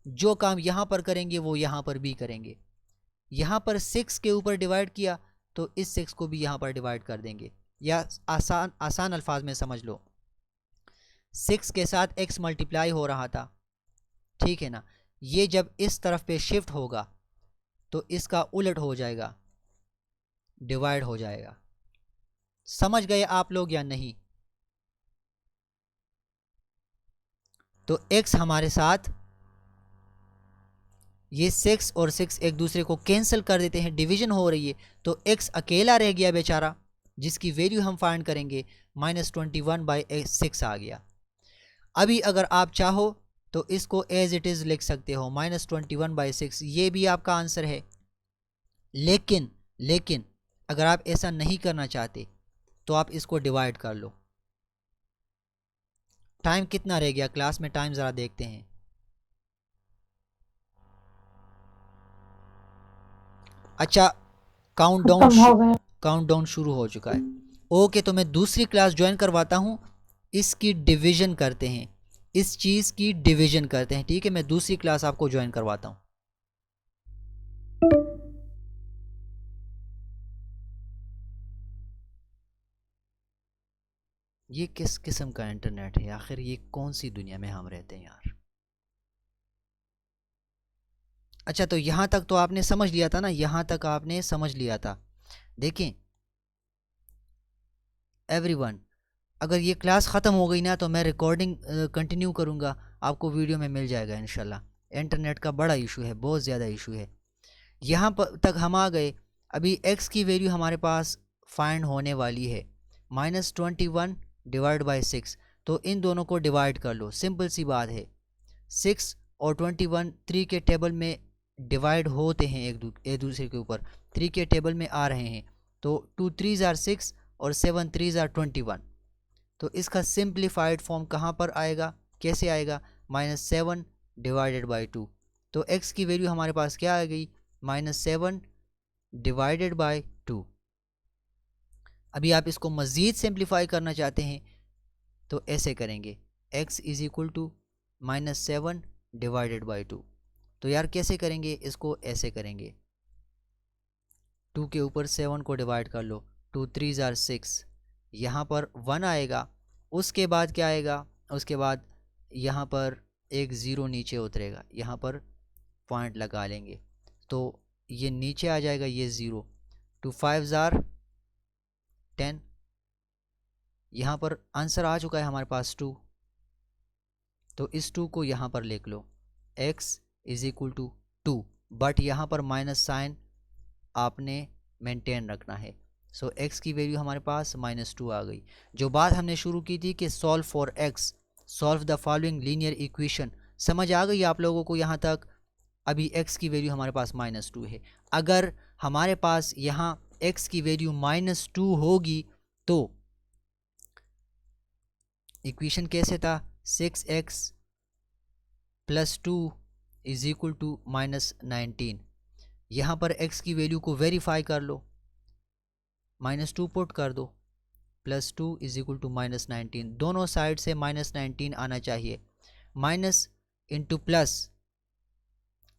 जो काम यहाँ पर करेंगे वो यहाँ पर भी करेंगे। यहाँ पर 6 के ऊपर डिवाइड किया तो इस 6 को भी यहाँ पर डिवाइड कर देंगे, या आसान अल्फाज में समझ लो, 6 के साथ x मल्टीप्लाई हो रहा था, ठीक है ना? ये जब इस तरफ पे शिफ्ट होगा तो इसका उलट हो जाएगा, डिवाइड हो जाएगा। समझ गए आप लोग या नहीं? तो x हमारे साथ ये 6 और 6 एक दूसरे को कैंसिल कर देते हैं, डिवीजन हो रही है, तो x अकेला रह गया बेचारा, जिसकी वैल्यू हम फाइंड करेंगे, -21/6 आ गया। अभी अगर आप चाहो तो इसको एज इट इज़ लिख सकते हो, -21/6, ये भी आपका आंसर है। लेकिन अगर आप ऐसा नहीं करना चाहते तो आप इसको डिवाइड कर लो। टाइम कितना रह गया क्लास में? टाइम ज़रा देखते हैं। अच्छा, काउंटडाउन शुरू हो चुका है। ओके, तो मैं दूसरी क्लास ज्वाइन करवाता हूँ, इसकी डिवीजन करते हैं, इस चीज़ की डिवीजन करते हैं, ठीक है? मैं दूसरी क्लास आपको ज्वाइन करवाता हूँ। ये किस किस्म का इंटरनेट है आखिर, ये कौन सी दुनिया में हम रहते हैं यार। अच्छा तो यहाँ तक तो आपने समझ लिया था ना, यहाँ तक आपने समझ लिया था। देखें एवरीवन, अगर ये क्लास ख़त्म हो गई ना तो मैं रिकॉर्डिंग कंटिन्यू करूँगा, आपको वीडियो में मिल जाएगा इंशाल्लाह। इंटरनेट का बड़ा इशू है, बहुत ज़्यादा इशू है। यहाँ पर तक हम आ गए। अभी x की वैल्यू हमारे पास फाइंड होने वाली है -21 डिवाइड बाई 6। तो इन दोनों को डिवाइड कर लो, सिंपल सी बात है। 6 और 21 3 के टेबल में डिवाइड होते हैं एक दूसरे के ऊपर, 3 के टेबल में आ रहे हैं। तो 2 3 ज़ार 6 और 7 3 ज़ार 21। तो इसका सिंप्लीफाइड फॉर्म कहाँ पर आएगा, कैसे आएगा, -7 डिवाइडेड बाई 2। तो x की वैल्यू हमारे पास क्या आ गई, -7 डिवाइडेड बाई 2। अभी आप इसको मज़ीद सिंप्लीफाई करना चाहते हैं तो ऐसे करेंगे, x is equal to -7 divided by 2। तो यार कैसे करेंगे इसको, ऐसे करेंगे, 2 के ऊपर 7 को डिवाइड कर लो, 2 3 ज़ार 6, यहाँ पर 1 आएगा। उसके बाद क्या आएगा, उसके बाद यहाँ पर एक ज़ीरो नीचे उतरेगा, यहाँ पर पॉइंट लगा लेंगे तो ये नीचे आ जाएगा, ये ज़ीरो। 2 5 ज़ार 10, यहाँ पर आंसर आ चुका है हमारे पास 2। तो इस 2 को यहाँ पर लिख लो, x is equal to 2, but यहाँ पर माइनस साइन आपने मेंटेन रखना है। सो x की वैल्यू हमारे पास -2 आ गई। जो बात हमने शुरू की थी कि solve for x, solve the following linear equation, समझ आ गई आप लोगों को यहाँ तक। अभी x की वैल्यू हमारे पास -2 है। अगर हमारे पास यहाँ x की वैल्यू -2 होगी तो इक्वेशन कैसे था, 6x + 2 इज़ इक्वल टू -19। यहाँ पर x की वैल्यू को वेरीफाई कर लो, -2 पुट कर दो, +2 इज़ इक्वल टू -19। दोनों साइड से -19 आना चाहिए। माइनस इंटू प्लस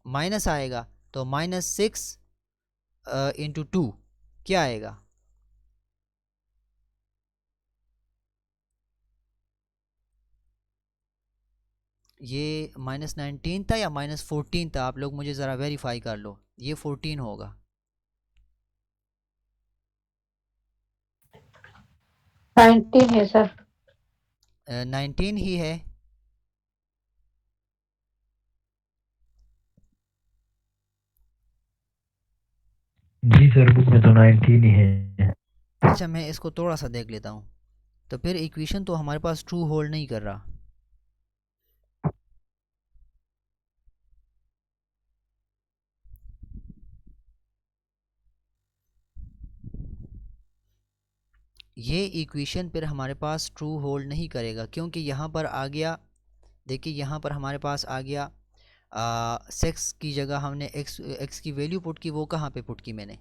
माइनस आएगा तो -6 इंटू 2 क्या आएगा, ये -19 था या -14 था, आप लोग मुझे ज़रा वेरीफाई कर लो। ये 14 होगा। 19 है सर। 19 ही है। जी सर, बुक में तो 19 ही है। अच्छा मैं इसको थोड़ा सा देख लेता हूँ। तो फिर इक्वेशन तो हमारे पास ट्रू होल्ड नहीं कर रहा। ये इक्वेशन फिर हमारे पास ट्रू होल्ड नहीं करेगा, क्योंकि यहाँ पर आ गया, देखिए यहाँ पर हमारे पास आ गया 6 की जगह हमने x की वैल्यू पुट की। वो कहाँ पे पुट की मैंने,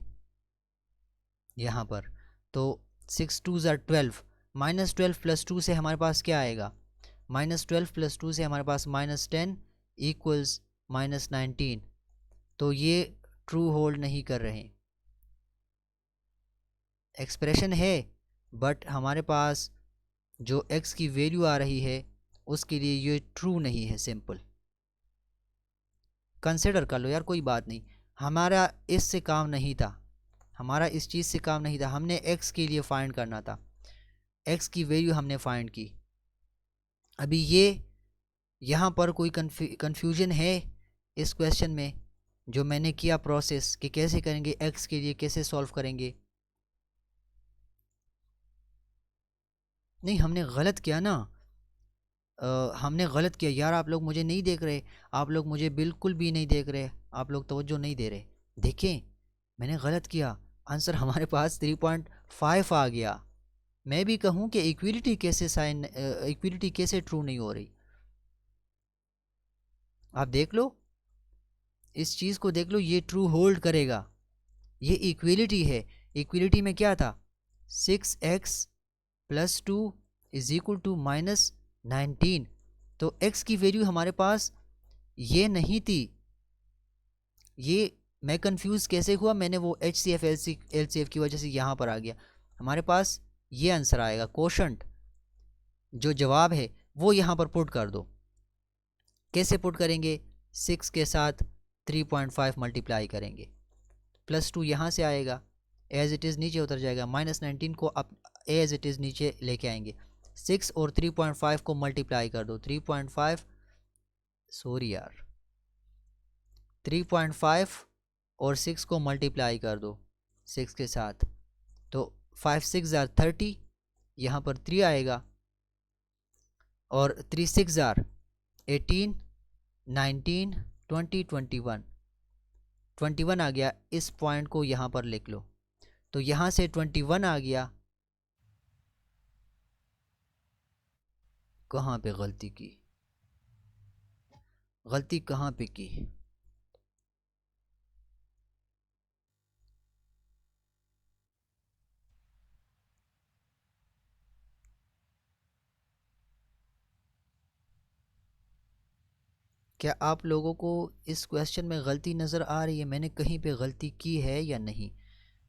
यहाँ पर। तो 6 2 ज़ार 12, -12 + 2 से हमारे पास क्या आएगा, -12 + 2 से हमारे पास -10 इक्वल्स -19। तो ये ट्रू होल्ड नहीं कर रहे। एक्सप्रेशन है बट हमारे पास जो x की वैल्यू आ रही है उसके लिए ये ट्रू नहीं है। सिंपल कंसिडर कर लो यार, कोई बात नहीं। हमारा इससे काम नहीं था, हमारा इस चीज़ से काम नहीं था। हमने x के लिए फाइंड करना था, x की वैल्यू हमने फाइंड की। अभी ये यहाँ पर कोई कन्फ्यूजन है इस क्वेश्चन में जो मैंने किया प्रोसेस कि कैसे करेंगे, x के लिए कैसे सॉल्व करेंगे। नहीं हमने गलत किया ना, हमने गलत किया यार। आप लोग मुझे नहीं देख रहे, आप लोग मुझे बिल्कुल भी नहीं देख रहे, आप लोग तवज्जो नहीं दे रहे। देखें मैंने गलत किया, आंसर हमारे पास 3.5 आ गया। मैं भी कहूँ कि इक्विलिटी कैसे ट्रू नहीं हो रही। आप देख लो, इस चीज़ को देख लो, ये ट्रू होल्ड करेगा। ये इक्विलिटी है। इक्विलिटी में क्या था, 6x + 2 इज़ इक्वल टू -19। तो x की वैल्यू हमारे पास ये नहीं थी। ये मैं कंफ्यूज कैसे हुआ, मैंने वो HCF LCF की वजह से यहाँ पर आ गया। हमारे पास ये आंसर आएगा, कोशंट जो जवाब है वो यहाँ पर पुट कर दो। कैसे पुट करेंगे? 6 के साथ 3.5 मल्टीप्लाई करेंगे, +2 यहाँ से आएगा, एज इट इज़ नीचे उतर जाएगा, -19 को अब एज इट इज़ नीचे लेके आएंगे। 6 और 3.5 को मल्टीप्लाई कर दो, 3.5 सॉरी यार 3.5 और 6 को मल्टीप्लाई कर दो 6 के साथ, तो 5 6 जार 30, यहाँ पर 3 आएगा, और 3 6 जार 18 19 20 21 21 आ गया। इस पॉइंट को यहाँ पर लिख लो, तो यहाँ से 21 आ गया। कहाँ पे गलती की? गलती कहाँ पे की? क्या आप लोगों को इस क्वेश्चन में गलती नज़र आ रही है? मैंने कहीं पे गलती की है या नहीं?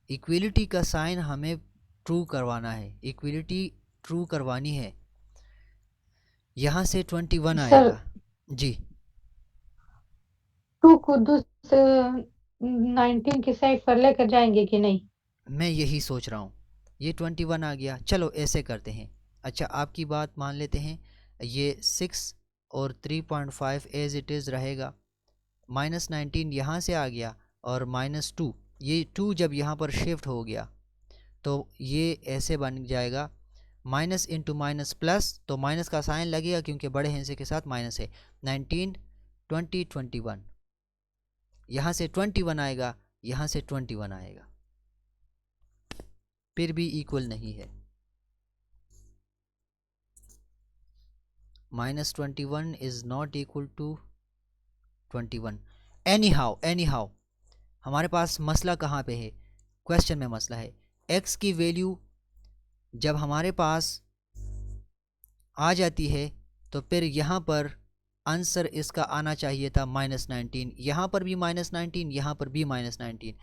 इक्विलिटी का साइन हमें ट्रू करवाना है, इक्विलिटी ट्रू करवानी है। यहाँ से 21 सर आएगा जी। 2 को 19 की साइड पर लेकर जाएंगे कि नहीं? मैं यही सोच रहा हूँ। ये 21 आ गया, चलो ऐसे करते हैं। अच्छा आपकी बात मान लेते हैं, ये 6 और 3.5 एज इट इज़ रहेगा, -19 यहाँ से आ गया, और -2, ये 2 जब यहाँ पर शिफ्ट हो गया तो ये ऐसे बन जाएगा, माइनस इंटू माइनस प्लस, तो माइनस का साइन लगेगा क्योंकि बड़े हिस्से के साथ माइनस है। 19 20 21, यहाँ से 21 आएगा, यहाँ से 21 आएगा, फिर भी इक्वल नहीं है। -21 is not equal to 21। Anyhow हमारे पास मसला कहाँ पे है? क्वेश्चन में मसला है, x की वैल्यू जब हमारे पास आ जाती है तो फिर यहाँ पर आंसर इसका आना चाहिए था -19, यहाँ पर भी -19, यहाँ पर भी -19।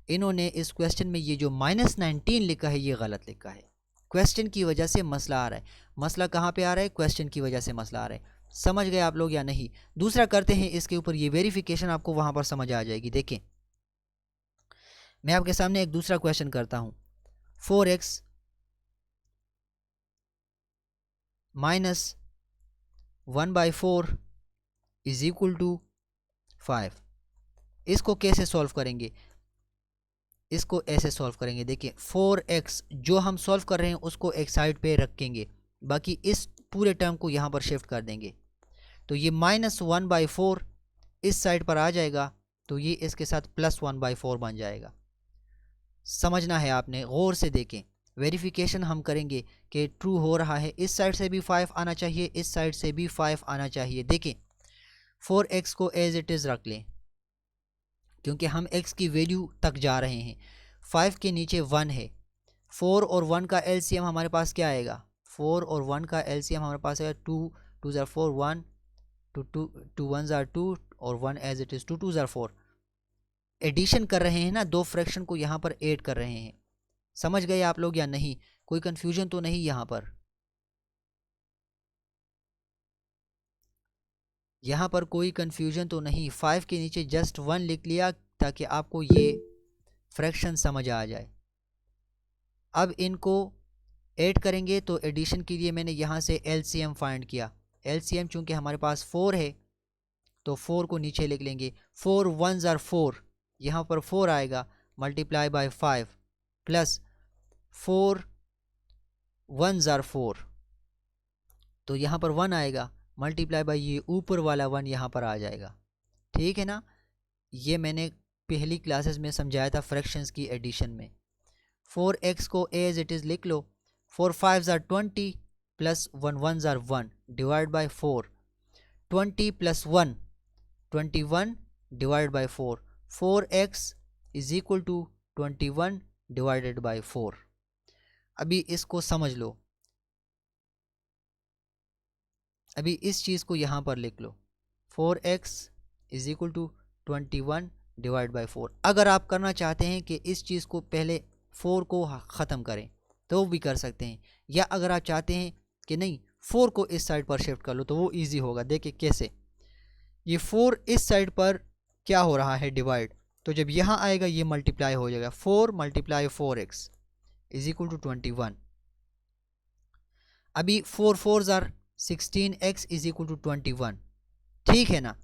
इन्होंने इस क्वेश्चन में ये जो -19 लिखा है ये गलत लिखा है। क्वेश्चन की वजह से मसला आ रहा है। मसला कहाँ पे आ रहा है? क्वेश्चन की वजह से मसला आ रहा है। समझ गए आप लोग या नहीं? दूसरा करते हैं इसके ऊपर, ये वेरिफिकेशन आपको वहाँ पर समझ आ जाएगी। देखें मैं आपके सामने एक दूसरा क्वेश्चन करता हूँ। 4x - 1/4 is equal to 5। इसको कैसे सॉल्व करेंगे? इसको ऐसे सॉल्व करेंगे। देखिए 4x जो हम सॉल्व कर रहे हैं उसको एक साइड पे रखेंगे, बाकी इस पूरे टर्म को यहाँ पर शिफ्ट कर देंगे, तो ये -1/4 इस साइड पर आ जाएगा, तो ये इसके साथ +1/4 बन जाएगा। समझना है आपने, गौर से देखें। वेरिफिकेशन हम करेंगे कि ट्रू हो रहा है। इस साइड से भी 5 आना चाहिए, इस साइड से भी 5 आना चाहिए। देखें 4x को एज इट इज़ रख लें क्योंकि हम x की वैल्यू तक जा रहे हैं। 5 के नीचे 1 है, 4 और 1 का LCM हमारे पास क्या आएगा? 4 और 1 का LCM हमारे पास आएगा 2 2 ज़ार 4 1 2 1 ज़ार 2 और 1 एज इट इज़ 2 2 ज़ार 4। एडिशन कर रहे हैं ना, दो फ्रैक्शन को यहाँ पर ऐड कर रहे हैं। समझ गए आप लोग या नहीं? कोई कंफ्यूजन तो नहीं यहाँ पर? यहाँ पर कोई कंफ्यूजन तो नहीं? 5 के नीचे जस्ट 1 लिख लिया ताकि आपको ये फ्रैक्शन समझ आ जाए। अब इनको ऐड करेंगे तो एडिशन के लिए मैंने यहाँ से LCM फाइंड किया। LCM चूँकि हमारे पास 4 है तो 4 को नीचे लिख लेंगे। 4 1 ज़ार 4, यहाँ पर 4 आएगा, मल्टीप्लाई बाय 5 प्लस 4 1 ज़ार 4, तो यहाँ पर 1 आएगा, मल्टीप्लाई बाय ये ऊपर वाला 1 यहाँ पर आ जाएगा। ठीक है ना? ये मैंने पहली क्लासेस में समझाया था फ्रैक्शंस की एडिशन में। 4x को एज इट इज़ लिख लो। 4 5 ज़ार 20 प्लस 1 1 ज़ार 1 डिवाइड बाय 4, 20 प्लस 1 21 divide by 4, 4x is equal to 21 divided by 4। अभी इसको समझ लो, अभी इस चीज़ को यहाँ पर लिख लो, 4x is equal to 21 divide by 4। अगर आप करना चाहते हैं कि इस चीज़ को पहले 4 को ख़त्म करें तो भी कर सकते हैं, या अगर आप चाहते हैं कि नहीं 4 को इस साइड पर शिफ्ट कर लो तो वो इजी होगा। देखिए कैसे, ये 4 इस साइड पर क्या हो रहा है, डिवाइड, तो जब यहाँ आएगा ये मल्टीप्लाई हो जाएगा, 4 multiply 4x is equal to 21। अभी 4 4 are 16x is equal to 21, ठीक है ना।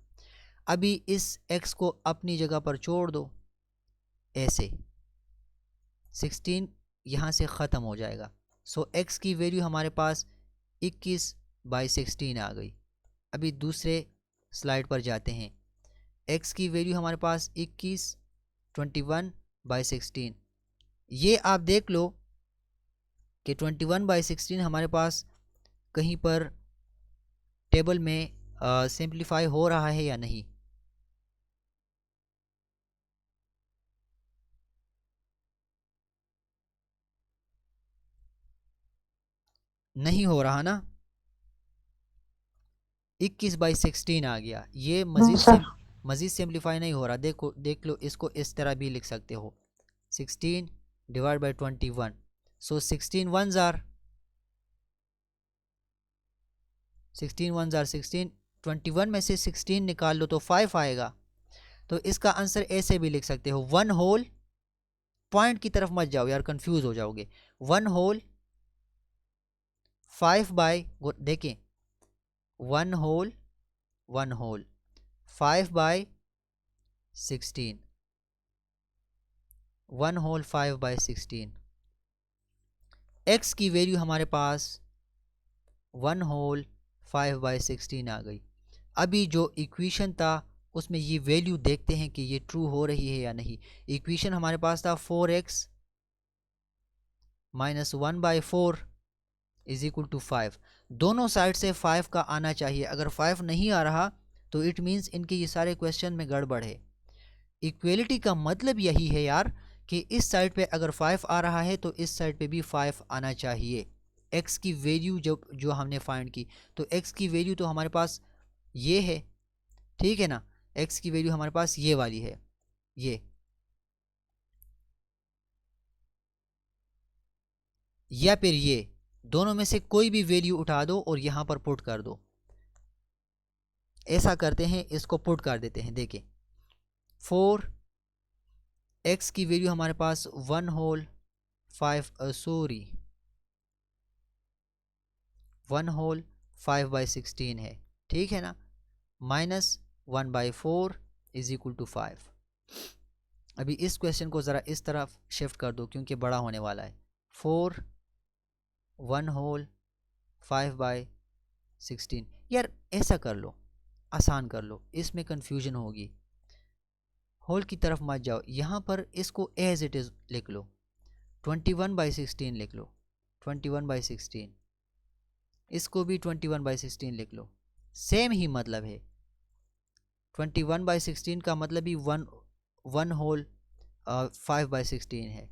अभी इस x को अपनी जगह पर छोड़ दो, ऐसे 16 यहाँ से ख़त्म हो जाएगा। सो x की वैल्यू हमारे पास 21/16 आ गई। अभी दूसरे स्लाइड पर जाते हैं, x की वैल्यू हमारे पास 21 ये आप देख लो कि 21/16 हमारे पास कहीं पर टेबल में सिंप्लीफाई हो रहा है या नहीं। नहीं हो रहा ना, 21/16 आ गया। ये मज़ीद सिंप्लीफाई नहीं हो रहा। देखो देख लो, इसको इस तरह भी लिख सकते हो, 16 divide by 21। So 16 1s are 16, 21 में से 16 निकाल लो तो 5 आएगा। तो इसका आंसर ऐसे भी लिख सकते हो, 1 होल, पॉइंट की तरफ मत जाओ यार, कंफ्यूज हो जाओगे, 1 होल 5 बाई, देखें 1 होल 5/16, 1 होल 5/16। x की वैल्यू हमारे पास 1 होल 5/16 आ गई। अभी जो इक्वेशन था उसमें ये वैल्यू देखते हैं कि ये ट्रू हो रही है या नहीं। इक्वेशन हमारे पास था 4x minus 1/4 is equal to 5। दोनों साइड से 5 का आना चाहिए। अगर 5 नहीं आ रहा तो इट मीन्स इनके ये सारे क्वेश्चन में गड़बड़ है। इक्वेलिटी का मतलब यही है यार कि इस साइड पे अगर 5 आ रहा है तो इस साइड पे भी 5 आना चाहिए। x की वैल्यू जो हमने फाइंड की, तो x की वैल्यू तो हमारे पास ये है, ठीक है ना। x की वैल्यू हमारे पास ये वाली है, ये या फिर ये, दोनों में से कोई भी वैल्यू उठा दो और यहाँ पर पुट कर दो। ऐसा करते हैं, इसको पुट कर देते हैं। देखिए 4 x की वैल्यू हमारे पास 1 होल 5/16 है, ठीक है ना, माइनस 1/4 इज इक्वल टू 5। अभी इस क्वेश्चन को ज़रा इस तरफ शिफ्ट कर दो क्योंकि बड़ा होने वाला है। 4 1 होल 5/16, यार ऐसा कर लो, आसान कर लो, इसमें कंफ्यूजन होगी। होल की तरफ मत जाओ, यहाँ पर इसको एज इट इज़ लिख लो, 21/16 लिख लो, 21/16, इसको भी 21/16 लिख लो, सेम ही मतलब है। 21/16 का मतलब ही 1 होल 5/16 है,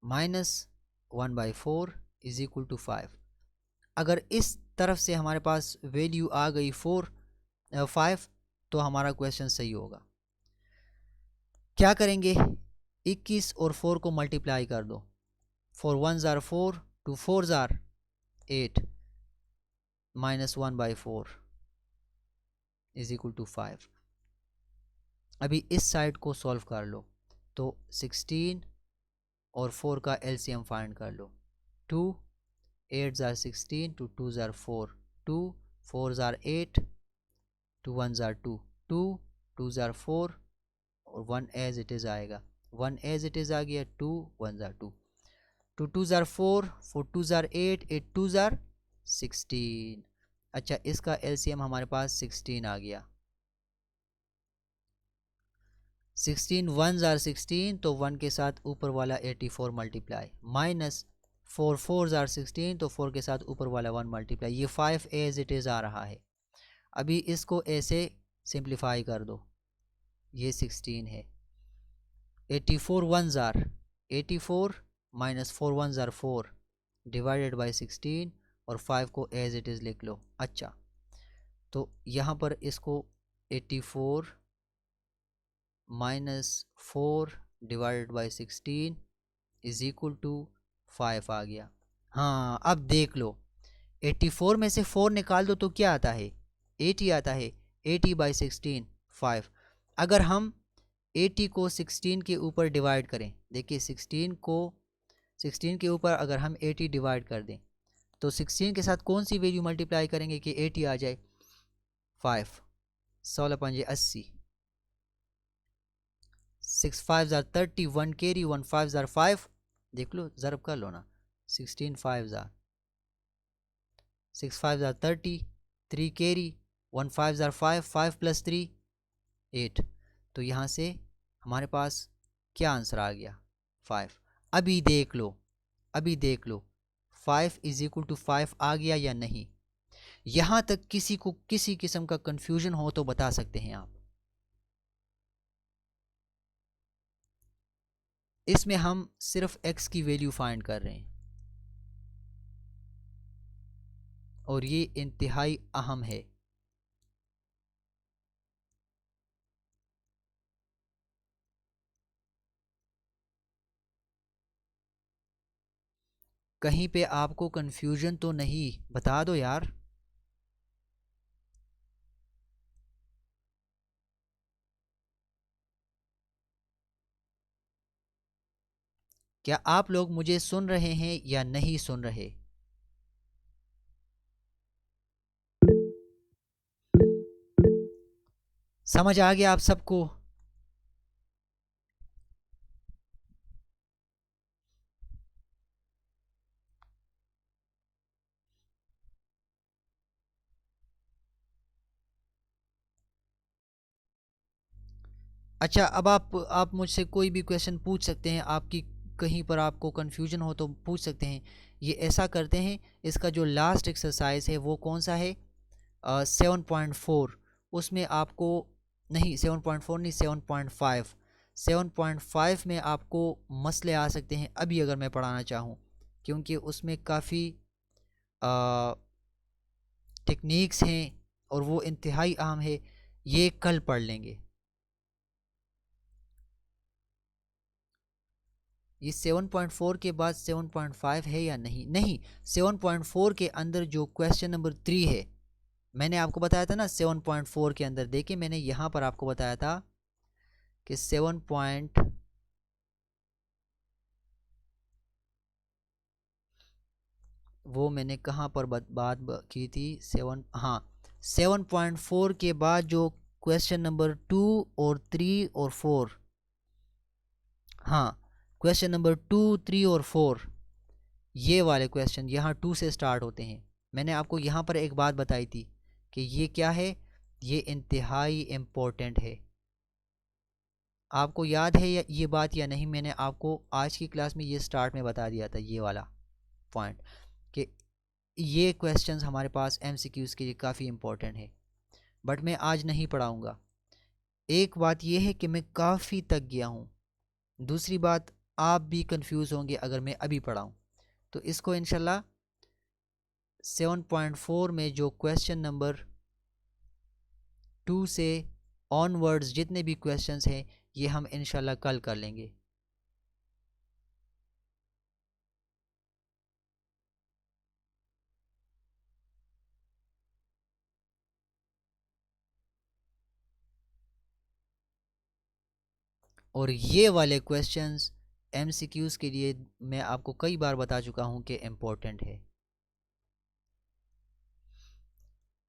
माइनस 1/4 इज इक्वल टू 5। अगर इस तरफ से हमारे पास वैल्यू आ गई 5 तो हमारा क्वेश्चन सही होगा। क्या करेंगे, 21 और 4 को मल्टीप्लाई कर दो, 4 1s are 4, 2 4s are 8, minus 1/4 is equal to 5। अभी इस साइड को सॉल्व कर लो तो 16 और 4 का एलसीएम फाइंड कर लो, 2 8s are 16, 2 2s are 4, 2 4s are 8, 2 1s are 2, 2 2s are 4 और 1 एज इट इज़ आएगा, 1 एज इट इज़ आ गया, 2 1s are 2, 2 2s are 4, 4 2s are 8, 8 2s are 16। अच्छा, इसका एलसीएम हमारे पास 16 आ गया, 16 1s आर 16 तो 1 के साथ ऊपर वाला 84 मल्टीप्लाई, माइनस 4 4s आर 16 तो 4 के साथ ऊपर वाला 1 मल्टीप्लाई, ये 5 एज इट इज़ आ रहा है। अभी इसको ऐसे सिंप्लीफाई कर दो, ये 16 है, 84 1s are 84 minus 4 1s are 4 divided by 16 और 5 को एज इट इज़ लिख लो। अच्छा, तो यहाँ पर इसको 84 minus 4 divided by 16 is equal to 5 आ गया। हाँ अब देख लो, 84 में से 4 निकाल दो तो क्या आता है, 80 आता है। 80/16 5। अगर हम 80 को 16 के ऊपर डिवाइड करें, देखिए 16 के ऊपर अगर हम 80 डिवाइड कर दें तो 16 के साथ कौन सी वैल्यू मल्टीप्लाई करेंगे कि 80 आ जाए, 5। 16×80, 6 5 ज़ार 30, 1 कैरी, 1 5 ज़ार 5, देख लो ज़रब कर लो ना, 16 5 ज़ार 6 5 ज़ार 30, 3 कैरी, 1 5 ज़ार 5, 5 + 3 8। तो यहाँ से हमारे पास क्या आंसर आ गया, 5। अभी देख लो, अभी देख लो 5 = 5 आ गया या नहीं। यहाँ तक किसी को किसी किस्म का कंफ्यूजन हो तो बता सकते हैं आप। इसमें हम सिर्फ x की वैल्यू फाइंड कर रहे हैं और ये इंतहाई अहम है। कहीं पे आपको कंफ्यूजन तो नहीं, बता दो यार। क्या आप लोग मुझे सुन रहे हैं या नहीं सुन रहे? समझ आ गया आप सबको? अच्छा, अब आप मुझसे कोई भी क्वेश्चन पूछ सकते हैं, आपकी कहीं पर आपको कन्फ्यूजन हो तो पूछ सकते हैं। ये ऐसा करते हैं, इसका जो लास्ट एक्सरसाइज है वो कौन सा है, 7.4। उसमें आपको नहीं 7.4 नहीं 7.5, 7.5 में आपको मसले आ सकते हैं अभी अगर मैं पढ़ाना चाहूँ, क्योंकि उसमें काफ़ी टेक्निक्स हैं और वो इंतहाई अहम है। ये कल पढ़ लेंगे। ये 7.4 के बाद 7.5 है या नहीं? नहीं, 7.4 के अंदर जो क्वेश्चन नंबर 3 है, मैंने आपको बताया था ना 7.4 के अंदर, देखिए मैंने यहाँ पर आपको बताया था कि 7 पॉइंट वो मैंने कहाँ पर बात की थी, 7, हाँ 7.4 के बाद जो क्वेश्चन नंबर 2 और 3 और 4, हाँ क्वेश्चन नंबर 2 3 और 4, ये वाले क्वेश्चन यहाँ 2 से स्टार्ट होते हैं। मैंने आपको यहाँ पर एक बात बताई थी कि ये क्या है, ये इंतहाई इम्पोर्टेंट है। आपको याद है ये बात या नहीं? मैंने आपको आज की क्लास में ये स्टार्ट में बता दिया था ये वाला पॉइंट कि ये क्वेश्चंस हमारे पास एमसीक्यूज़ के लिए काफ़ी इम्पोर्टेंट है, बट मैं आज नहीं पढ़ाऊँगा। एक बात ये है कि मैं काफ़ी थक गया हूँ, दूसरी बात आप भी कंफ्यूज होंगे अगर मैं अभी पढ़ाऊँ। तो इसको इंशाल्लाह 7.4 में जो क्वेश्चन नंबर 2 से ऑनवर्ड्स जितने भी क्वेश्चंस हैं ये हम इंशाल्लाह कल कर लेंगे। और ये वाले क्वेश्चंस एमसीक्यूज़ के लिए मैं आपको कई बार बता चुका हूँ कि इम्पोर्टेंट है।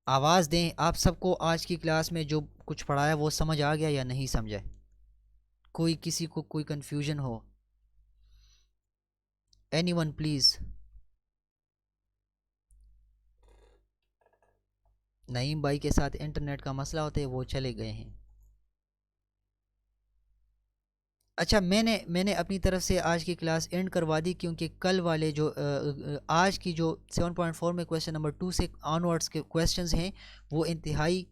आवाज़ दें, आप सबको आज की क्लास में जो कुछ पढ़ाया वो समझ आ गया या नहीं समझा? कोई किसी को कोई कन्फ्यूजन हो? Anyone please? नईम भाई के साथ इंटरनेट का मसला होता है, वो चले गए हैं। अच्छा, मैंने अपनी तरफ से आज की क्लास एंड करवा दी, क्योंकि कल वाले जो आज की जो 7.4 में क्वेश्चन नंबर 2 से ऑनवर्ड्स के क्वेश्चंस हैं वो इंतहाई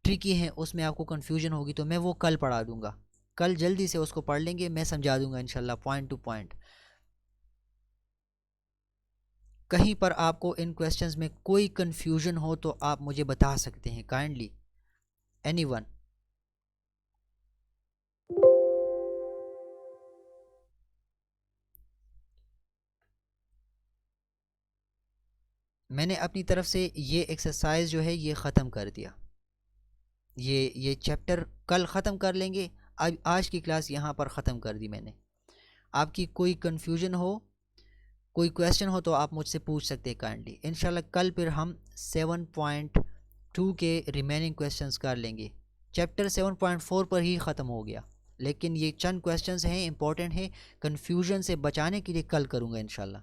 ट्रिकी हैं, उसमें आपको कन्फ्यूजन होगी, तो मैं वो कल पढ़ा दूंगा। कल जल्दी से उसको पढ़ लेंगे, मैं समझा दूंगा इंशाल्लाह पॉइंट टू पॉइंट। कहीं पर आपको इन क्वेश्चंस में कोई कन्फ्यूजन हो तो आप मुझे बता सकते हैं काइंडली, एनीवन? मैंने अपनी तरफ से ये एक्सरसाइज जो है ये ख़त्म कर दिया। ये चैप्टर कल ख़त्म कर लेंगे। अब आज की क्लास यहाँ पर ख़त्म कर दी मैंने। आपकी कोई कन्फ्यूजन हो, कोई क्वेश्चन हो तो आप मुझसे पूछ सकते हैं काइंडली। इंशाल्लाह कल फिर हम 7.2 के रिमेनिंग क्वेश्चंस कर लेंगे। चैप्टर 7.4 पर ही ख़त्म हो गया, लेकिन ये चंद क्वेश्चंस हैं, इंपॉर्टेंट हैं, कन्फ्यूजन से बचाने के लिए कल करूँगा इंशाल्लाह।